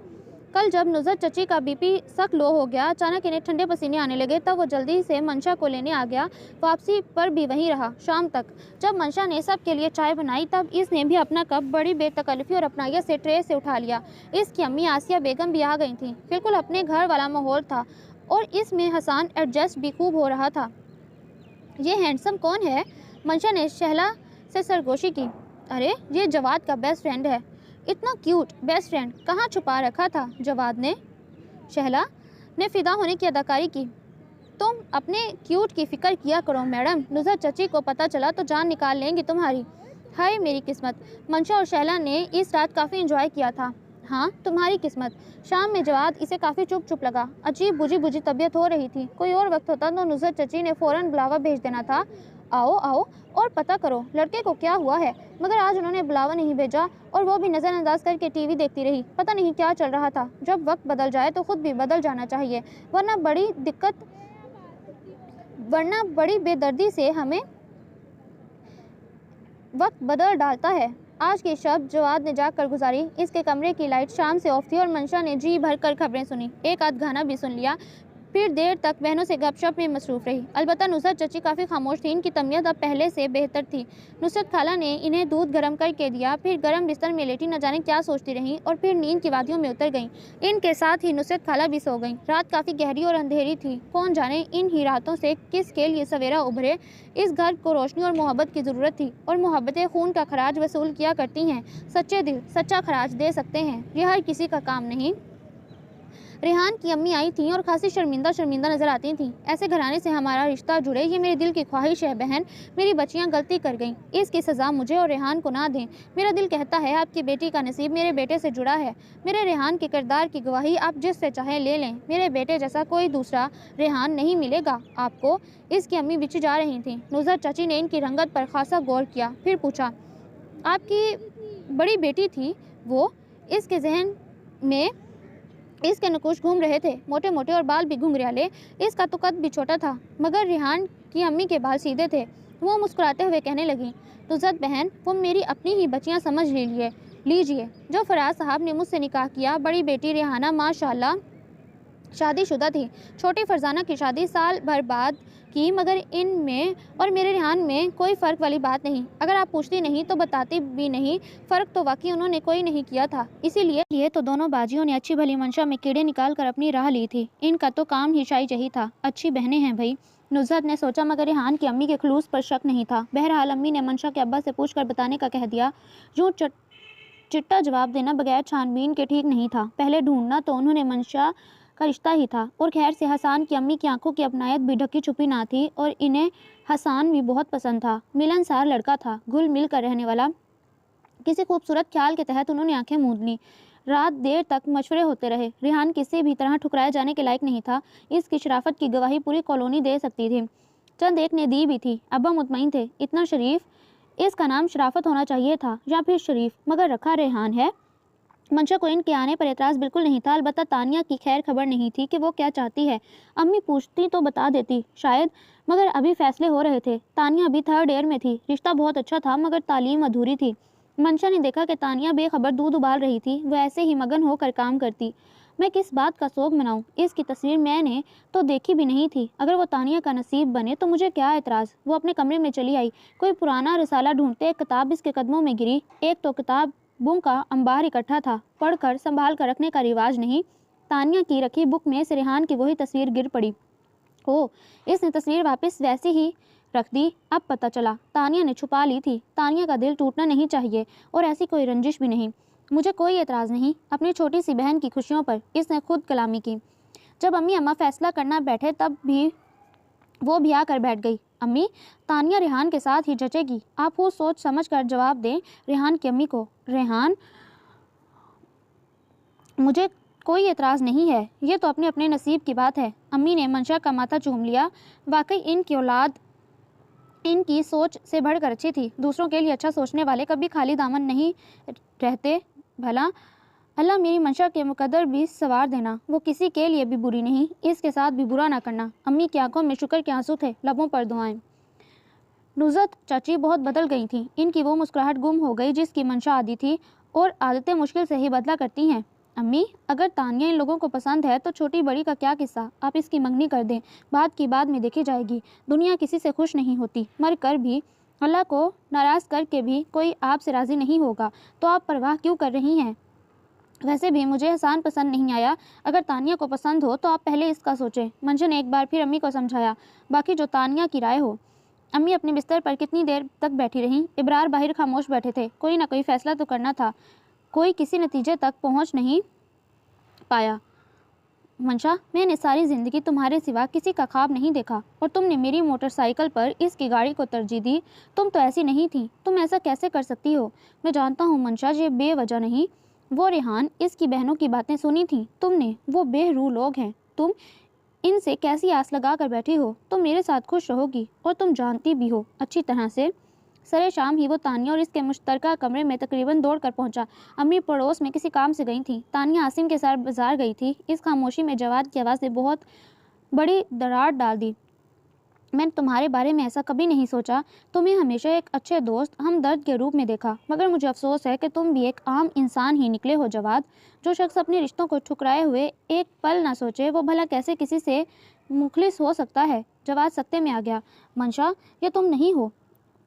कल जब नुसरत चची का बीपी सख्त लो हो गया, अचानक इन्हें ठंडे पसीने आने लगे, तब वो जल्दी से मंशा को लेने आ गया। वापसी पर भी वहीं रहा शाम तक। जब मंशा ने सब के लिए चाय बनाई, तब इसने भी अपना कप बड़ी बेतकल्लुफ़ी और अपनाइयत से ट्रे से उठा लिया। इसकी अम्मी आसिया बेगम भी आ गई थीं। बिल्कुल अपने घर वाला माहौल था और इसमें हसन एडजस्ट भी खूब हो रहा था। ये हैंडसम कौन है? मंशा ने शहला से सरगोशी की। अरे, ये जवाद का बेस्ट फ्रेंड है। इतना क्यूट बेस्ट फ्रेंड कहाँ छुपा रखा था जवाद ने? शहला ने फिदा होने की अदाकारी की। तुम अपने क्यूट की फिक्र किया करो मैडम, नुसरत चची को पता चला तो जान निकाल लेंगी तुम्हारी। हाय मेरी किस्मत। मंशा और शहला ने इस रात काफ़ी एंजॉय किया था। हाँ, तुम्हारी किस्मत। शाम में जवाद इसे काफ़ी चुप चुप लगा। अजीब बुझी तबीयत हो रही थी। कोई और वक्त होता तो नुसरत चची ने फ़ौरन बुलावा भेज देना था। आओ आओ और पता करो लड़के को क्या हुआ है। मगर आज उन्होंने बुलावा नहीं भेजा और वो भी नज़रअंदाज करके टीवी देखती रही। पता नहीं क्या चल रहा था। जब वक्त बदल जाए तो खुद भी बदल जाना चाहिए, वरना बड़ी बेदर्दी से हमें वक्त बदल डालता है। आज की शब जवाद ने जाग कर गुजारी। इसके कमरे की लाइट शाम से ऑफ थी और मंशा ने जी भर कर खबरें सुनी, एक आध गाना भी सुन लिया। फिर देर तक बहनों से गपशप में मसरूफ़ रही। अलबत्ता नुसरत चची काफ़ी खामोश थी। इनकी तबीयत अब पहले से बेहतर थी। नुसरत खाला ने इन्हें दूध गर्म करके दिया, फिर गर्म बिस्तर में लेटी न जाने क्या सोचती रहीं और फिर नींद की वादियों में उतर गईं। इनके साथ ही नुसरत खाला भी सो गईं। रात काफ़ी गहरी और अंधेरी थी। कौन जाने इन ही रातों से किसके लिए सवेरा उभरे। इस घर को रोशनी और मोहब्बत की ज़रूरत थी और मोहब्बतें खून का खराज वसूल किया करती हैं। सच्चे दिल सच्चा खराज दे सकते हैं, यह हर किसी का काम नहीं। रेहान की अम्मी आई थीं और खासी शर्मिंदा नज़र आती थीं। ऐसे घराने से हमारा रिश्ता जुड़े, ये मेरे दिल की ख्वाहिश है बहन। मेरी बच्चियां गलती कर गईं, इसकी सज़ा मुझे और रेहान को ना दें। मेरा दिल कहता है आपकी बेटी का नसीब मेरे बेटे से जुड़ा है। मेरे रेहान के किरदार की गवाही आप जिससे चाहें ले लें। मेरे बेटे जैसा कोई दूसरा रेहान नहीं मिलेगा आपको। इसकी अम्मी बिछी जा रही थीं। नुसरत चाची ने इनकी रंगत पर खासा गौर किया, फिर पूछा, आपकी बड़ी बेटी थी वो? इसके जहन में इसके नकुश घूम रहे थे, मोटे मोटे और बाल भी घुंघराले। इसका तो कद भी छोटा था, मगर रेहान की अम्मी के बाल सीधे थे। वो मुस्कुराते हुए कहने लगी, नुसरत बहन, वो मेरी अपनी ही बच्चियां समझ लीजिए। जो फराज साहब ने मुझसे निकाह किया, बड़ी बेटी रेहाना माशाल्लाह शादीशुदा थी। छोटी फरजाना की शादी साल भर बाद की, मगर इनमें और मेरे रेहान में कोई फ़र्क वाली बात नहीं। अगर आप पूछती नहीं तो बताती भी नहीं। फ़र्क तो वाकई उन्होंने कोई नहीं किया था। इसीलिए तो दोनों बाजियों ने अच्छी भली मंशा में कीड़े निकाल कर अपनी राह ली थी। इनका तो काम ही शाही जही था। अच्छी बहनें हैं भाई, नुसरत ने सोचा, मगर रेहान की अम्मी के खलूस पर शक नहीं था। बहरहाल अम्मी ने मंशा के अब्बा से पूछकर बताने का कह दिया। यूँ चिट्टा जवाब देना बगैर छानबीन के ठीक नहीं था। पहले ढूंढना तो उन्होंने मंशा का रिश्ता ही था। और खैर से हसन की अम्मी की आंखों की अपनायत भी ढकी छुपी ना थी और इन्हें हसन भी बहुत पसंद था। मिलनसार लड़का था, घुल मिल कर रहने वाला। किसी खूबसूरत ख्याल के तहत उन्होंने आंखें मूंद लीं। रात देर तक मशवरे होते रहे। रेहान किसी भी तरह ठुकराए जाने के लायक नहीं था। इसकी शराफत की गवाही पूरी कॉलोनी दे सकती थी। चंद एक ने दी भी थी। अब्बा मुतमईन थे, इतना शरीफ, इसका नाम शराफत होना चाहिए था या फिर शरीफ, मगर रखा रेहान है। मंशा को इनके आने पर एतराज़ बिल्कुल नहीं था। अलबत्ता तानिया की खैर खबर नहीं थी कि वो क्या चाहती है। अम्मी पूछती तो बता देती शायद, मगर अभी फैसले हो रहे थे। तानिया भी 3rd ईयर में थी। रिश्ता बहुत अच्छा था, मगर तालीम अधूरी थी। मंशा ने देखा कि तानिया बेखबर दूध उबाल रही थी। वह ऐसे ही मगन होकर काम करती। मैं किस बात का सोग मनाऊं? इसकी तस्वीर मैंने तो देखी भी नहीं थी। अगर वो तानिया का नसीब बने तो मुझे क्या एतराज़। वो अपने कमरे में चली आई। कोई पुराना रिसाला ढूंढते एक किताब इसके कदमों में गिरी। एक तो किताब बुक का अंबार इकट्ठा था, पढ़कर संभाल कर रखने का रिवाज नहीं। तानिया की रखी बुक में से रेहान की वही तस्वीर गिर पड़ी। ओह, इसने तस्वीर वापस वैसी ही रख दी। अब पता चला तानिया ने छुपा ली थी। तानिया का दिल टूटना नहीं चाहिए और ऐसी कोई रंजिश भी नहीं। मुझे कोई एतराज़ नहीं अपनी छोटी सी बहन की खुशियों पर, इसने खुद कलामी की। जब अम्मी अम्मा फैसला करना बैठे तब भी वो भी आकर बैठ गई। अम्मी, तानिया रेहान के साथ ही जचेगी। आप वो सोच समझ कर जवाब दें रेहान की अम्मी को। रेहान मुझे कोई एतराज़ नहीं है, ये तो अपने अपने नसीब की बात है। अम्मी ने मंशा का माथा चूम लिया। वाकई इनकी औलाद इनकी सोच से बढ़कर अच्छी थी। दूसरों के लिए अच्छा सोचने वाले कभी खाली दामन नहीं रहते। भला अल्लाह मेरी मंशा के मुकद्दर भी सवार देना, वो किसी के लिए भी बुरी नहीं, इसके साथ भी बुरा ना करना। अम्मी की आंखों में शुक्र के आंसू थे, लबों पर दुआएं। नुज़त चाची बहुत बदल गई थी। इनकी वो मुस्कुराहट गुम हो गई जिसकी मंशा आदि थी, और आदतें मुश्किल से ही बदला करती हैं। अम्मी, अगर तानिया इन लोगों को पसंद है तो छोटी बड़ी का क्या किस्सा, आप इसकी मंगनी कर दें, बात की बाद में देखी जाएगी। दुनिया किसी से खुश नहीं होती, मर कर भी, अल्लाह को नाराज़ करके भी कोई आपसे राज़ी नहीं होगा, तो आप परवाह क्यों कर रही हैं? वैसे भी मुझे एहसान पसंद नहीं आया। अगर तानिया को पसंद हो तो आप पहले इसका सोचें। मंशा ने एक बार फिर अम्मी को समझाया, बाकी जो तानिया की राय हो। अम्मी अपने बिस्तर पर कितनी देर तक बैठी रहीं। इब्रार बाहर खामोश बैठे थे। कोई ना कोई फैसला तो करना था, कोई किसी नतीजे तक पहुंच नहीं पाया। मंशा, मैंने सारी ज़िंदगी तुम्हारे सिवा किसी का ख्वाब नहीं देखा, और तुमने मेरी मोटरसाइकिल पर इसकी गाड़ी को तरजीह दी। तुम तो ऐसी नहीं थी, तुम ऐसा कैसे कर सकती हो? मैं जानता हूँ मंशा, ये बेवजह नहीं। वो रेहान, इसकी बहनों की बातें सुनी थी तुमने, वो बेहरूह लोग हैं। तुम इनसे कैसी आस लगा कर बैठी हो? तुम मेरे साथ खुश रहोगी, और तुम जानती भी हो अच्छी तरह से। सरे शाम ही वो तानिया और इसके मुश्तरका कमरे में तकरीबन दौड़ कर पहुंचा। अम्मी पड़ोस में किसी काम से गई थी। तानिया आसिम के साथ बाजार गई थी। इस खामोशी में जवाद की आवाज़ ने बहुत बड़ी दरार डाल दी। मैंने तुम्हारे बारे में ऐसा कभी नहीं सोचा। तुम्हें हमेशा एक अच्छे दोस्त, हमदर्द के रूप में देखा, मगर मुझे अफसोस है कि तुम भी एक आम इंसान ही निकले हो जवाद। जो शख्स अपने रिश्तों को ठुकराए हुए एक पल ना सोचे, वो भला कैसे किसी से मुखलिस हो सकता है? जवाद सख्ते में आ गया। मंशा, ये तुम नहीं हो।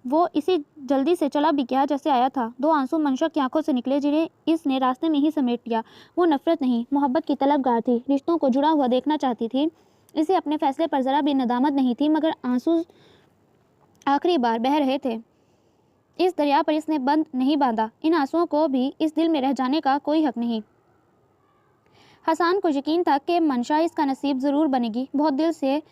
वो इसी जल्दी से चला भी गया जैसे आया था। दो आंसू मंशा की आंखों से निकले जिन्हें इसने रास्ते में ही समेट लिया। वो नफरत नहीं, मोहब्बत की तलबगार थी। रिश्तों को जुड़ा हुआ देखना चाहती थी। इसे अपने फैसले पर ज़रा भी नदामत नहीं थी, मगर आंसू आखिरी बार बह रहे थे। इस दरिया पर इसने बंद नहीं बांधा। इन आंसुओं को भी इस दिल में रह जाने का कोई हक नहीं। हसान को यकीन था कि मंशा इसका नसीब ज़रूर बनेगी। बहुत दिल से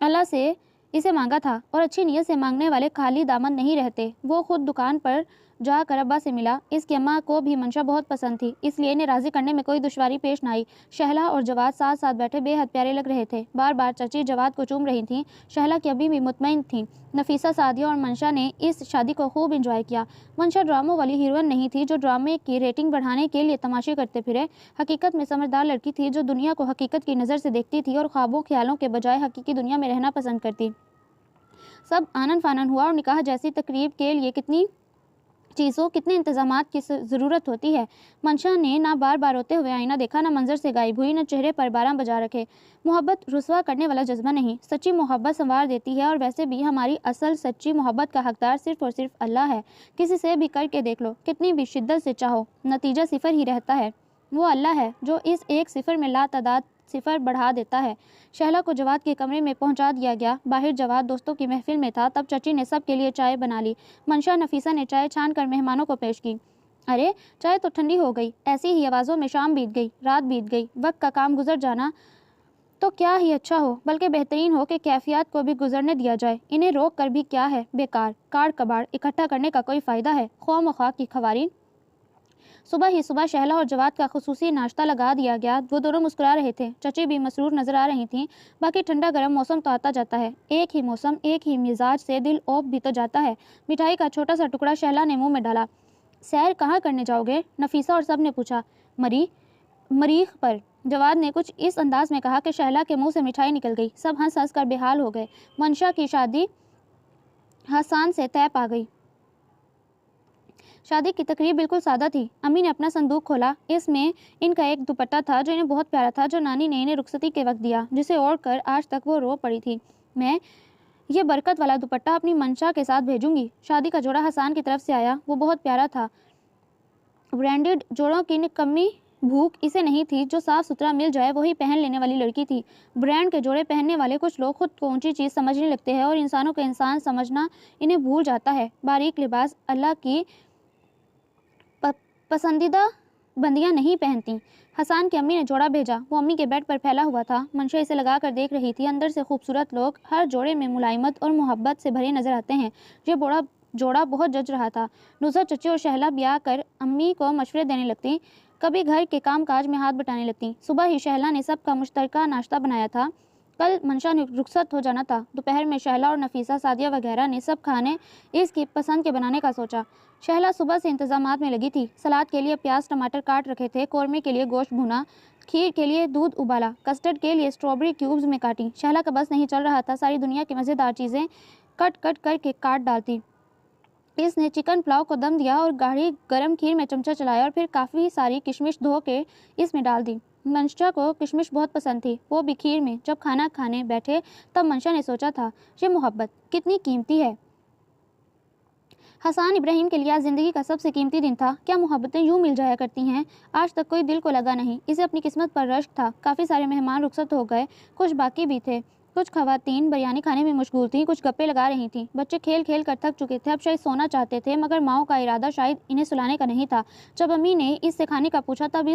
अल्लाह से इसे मांगा था, और अच्छी नीयत से मांगने वाले खाली दामन नहीं रहते। वो खुद दुकान पर जाकर अब्बा से मिला। इसकी अम्मा को भी मंशा बहुत पसंद थी, इसलिए इन्हें राज़ी करने में कोई दुश्वारी पेश न आई। शहला और जवाद साथ साथ बैठे बेहद प्यारे लग रहे थे। बार बार चाची जवाद को चूम रही थीं। शहला की अभी भी मुतमईन थी। नफीसा, सादिया और मंशा ने इस शादी को खूब इंजॉय किया। मंशा ड्रामों वाली हीरोइन नहीं थी जो ड्रामे की रेटिंग बढ़ाने के लिए तमाशे करते फिरे। हकीकत में समझदार लड़की थी जो दुनिया को हकीकत की नज़र से देखती थी और ख्वाबों ख्यालों के बजाय हकीकी दुनिया में रहना पसंद करती। सब आनन फानन हुआ, और निकाह जैसी तकरीब के लिए कितनी चीज़ों, कितने इंतजामात की ज़रूरत होती है। मंशा ने ना बार बार रोते हुए आईना देखा, ना मंजर से गायब हुई, ना चेहरे पर 12 बजा रखे। मोहब्बत रुसवा करने वाला जज्बा नहीं, सच्ची मोहब्बत संवार देती है। और वैसे भी हमारी असल सच्ची मोहब्बत का हकदार सिर्फ और सिर्फ अल्लाह है। किसी से भी करके देख लो, कितनी भी शिद्दत से चाहो, नतीजा सिफर ही रहता है। वो अल्लाह है जो इस एक सिफर में लातादाद सिफर बढ़ा देता है। शहला को जवाद के कमरे में पहुंचा दिया गया। बाहर जवाद दोस्तों की महफिल में था। तब चाची ने सब के लिए चाय बना ली। मंशा, नफीसा ने चाय छान कर मेहमानों को पेश की। अरे, चाय तो ठंडी हो गई। ऐसी ही आवाज़ों में शाम बीत गई, रात बीत गई। वक्त का काम गुजर जाना तो क्या ही अच्छा हो, बल्कि बेहतरीन हो कि कैफियत को भी गुजरने दिया जाए। इन्हें रोक कर भी क्या है, बेकार। कार कबाड़ इकट्ठा करने का कोई फ़ायदा है? खौम मखा की खवारीन। सुबह ही सुबह शहला और जवाद का खुसूसी नाश्ता लगा दिया गया। वो दोनों मुस्कुरा रहे थे। चची भी मसरूर नजर आ रही थीं। बाकी ठंडा गर्म मौसम तो आता जाता है। एक ही मौसम, एक ही मिजाज से दिल ओप भी तो जाता है। मिठाई का छोटा सा टुकड़ा शहला ने मुंह में डाला। सैर कहाँ करने जाओगे? नफीसा और सब ने पूछा। मरीख पर, जवाद ने कुछ इस अंदाज में कहा कि शहला के मुंह से मिठाई निकल गई। सब हंस हंस कर बेहाल हो गए। मंशा की शादी हसान से तय पा गई। शादी की तकरीब बिल्कुल सादा थी। अम्मी ने अपना संदूक खोला। इसमें इनका एक दुपट्टा था जो इन्हें बहुत प्यारा था, जो नानी ने इन्हें रुखसती के वक्त दिया, जिसे ओढ़कर आज तक वो रो पड़ी थी। मैं ये बरकत वाला दुपट्टा अपनी मंशा के साथ भेजूंगी। शादी का जोड़ा हसान की तरफ से आया। वो बहुत प्यारा था। ब्रांडेड जोड़ों की निकम्मी भूख इसे नहीं थी। जो साफ सुथरा मिल जाए वही पहन लेने वाली लड़की थी। ब्रांड के जोड़े पहनने वाले कुछ लोग खुद को ऊंची चीज़ समझने लगते हैं और इंसानों को इंसान समझना इन्हें भूल जाता है। बारीक लिबास अल्लाह की पसंदीदा बंदियां नहीं पहनती। हसान की अम्मी ने जोड़ा भेजा। वो अम्मी के बेड पर फैला हुआ था। मंशा इसे लगा कर देख रही थी। अंदर से खूबसूरत लोग हर जोड़े में मुलायमत और मोहब्बत से भरे नजर आते हैं। ये जोड़ा बहुत जच रहा था। नुज़त, चची और शहला ब्याह कर अम्मी को मशवरे देने लगती। कभी घर के काम काज में हाथ बटाने लगती। सुबह ही शहला ने सबका मुश्तरका नाश्ता बनाया था। कल मंशा ने रुखसत हो जाना था। दोपहर में शहला और नफीसा, सादिया वगैरह ने सब खाने इसकी पसंद के बनाने का सोचा। शहला सुबह से इंतजामात में लगी थी। सलाद के लिए प्याज टमाटर काट रखे थे, कौरमे के लिए गोश्त भुना, खीर के लिए दूध उबाला, कस्टर्ड के लिए स्ट्रॉबेरी क्यूब्स में काटी। शहला का बस नहीं चल रहा था, सारी दुनिया की मज़ेदार चीज़ें कट कट करके काट डालती। इसने चिकन पुलाव को दम दिया और गाढ़ी गर्म खीर में चमचा चलाया और फिर काफ़ी सारी किशमिश धो के इसमें डाल दी। मंशा को किशमिश बहुत पसंद थी, वो भी खीर में। जब खाना खाने बैठे तब मंशा ने सोचा था, ये मोहब्बत कितनी कीमती है। हसन इब्राहिम के लिए आज ज़िंदगी का सबसे कीमती दिन था। क्या मोहब्बतें यूँ मिल जाया करती हैं? आज तक कोई दिल को लगा नहीं। इसे अपनी किस्मत पर रश्क था। काफ़ी सारे मेहमान रुखसत हो गए, कुछ बाकी भी थे। कुछ खवातीन बिरयानी खाने में मशगूल थीं, कुछ गप्पे लगा रही थीं। बच्चे खेल खेल कर थक चुके थे, अब शायद सोना चाहते थे, मगर माओ का इरादा शायद इन्हें सुलाने का नहीं था। जब अम्मी ने इससे खाने का पूछा तब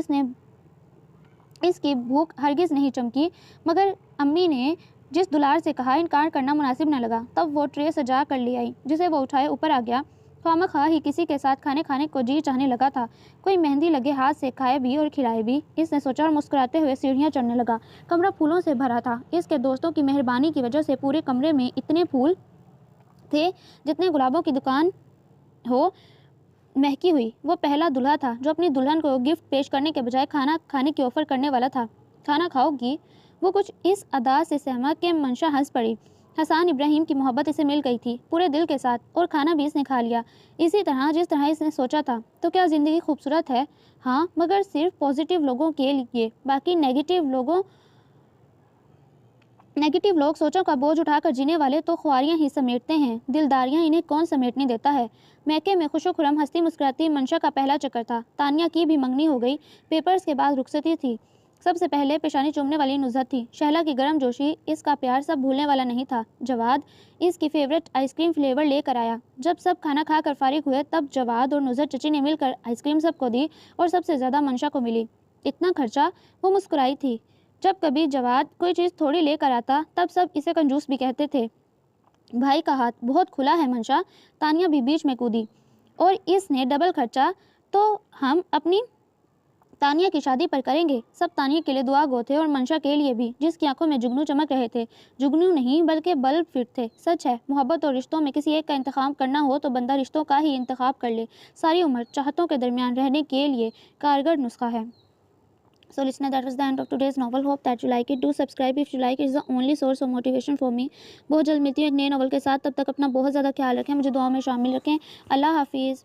इसकी भूख हरगिज़ नहीं चमकी, मगर अम्मी ने जिस दुलार से कहा, इनकार करना मुनासिब न लगा। तब वो ट्रे सजा कर ले आई, जिसे वो उठाए ऊपर आ गया। खामखा ही किसी के साथ खाने को जी चाहने लगा था। कोई मेहंदी लगे हाथ से खाए भी और खिलाए भी, इसने सोचा और मुस्कुराते हुए सीढ़ियाँ चढ़ने लगा। कमरा फूलों से भरा था। इसके दोस्तों की मेहरबानी की वजह से पूरे कमरे में इतने फूल थे जितने गुलाबों की दुकान हो महकी हुई। वो पहला दूल्हा था जो अपनी दुल्हन को गिफ्ट पेश करने के बजाय खाना खाने की ऑफ़र करने वाला था। खाना खाओगी? वो कुछ इस अदा से सहमा कि मंशा हंस पड़ी। हसन इब्राहिम की मोहब्बत इसे मिल गई थी पूरे दिल के साथ, और खाना भी इसने खा लिया, इसी तरह जिस तरह इसने सोचा था। तो क्या ज़िंदगी खूबसूरत है? हाँ, मगर सिर्फ पॉजिटिव लोगों के लिए। बाकी नेगेटिव लोग सोचों का बोझ उठाकर जीने वाले तो ख्वारियाँ ही समेटते हैं, दिलदारियाँ इन्हें कौन समेटने देता है। मैके में खुशो-खुरम हंसती मुस्कुराती मंशा का पहला चक्कर था। तानिया की भी मंगनी हो गई। पेपर्स के बाद रुखसती थी। सबसे पहले पेशानी चूमने वाली नुज़हत थी। शहला की गर्म जोशी, इसका प्यार सब भूलने वाला नहीं था। जवाद इसकी फेवरेट आइसक्रीम फ्लेवर लेकर आया। जब सब खाना खाकर फारिग हुए तब जवाद और नुज़हत चची ने मिलकर आइसक्रीम सबको दी और सबसे ज़्यादा मंशा को मिली। इतना खर्चा? वो मुस्कुराई थी। जब कभी जवाद कोई चीज़ थोड़ी लेकर आता तब सब इसे कंजूस भी कहते थे। भाई का हाथ बहुत खुला है मंशा, तानिया भी बीच में कूदी। और इसने डबल खर्चा तो हम अपनी तानिया की शादी पर करेंगे। सब तानिया के लिए दुआ गो थे और मंशा के लिए भी, जिसकी आंखों में जुगनू चमक रहे थे। जुगनू नहीं बल्कि बल्ब फिट थे। सच है, मोहब्बत और रिश्तों में किसी एक का इंतखाब करना हो तो बंदा रिश्तों का ही इंतखाब कर ले। सारी उम्र चाहतों के दरमियान रहने के लिए कारगर नुस्खा है। So listener, that was the end of today's novel. Hope that you like it. Do subscribe if you like. It's the only source of motivation for me. बहुत जल्द मिलती हूँ एक नए नॉवल के साथ। तब तक अपना बहुत ज़्यादा ख्याल रखें, मुझे दुआ में शामिल रखें। अल्लाह हाफिज़।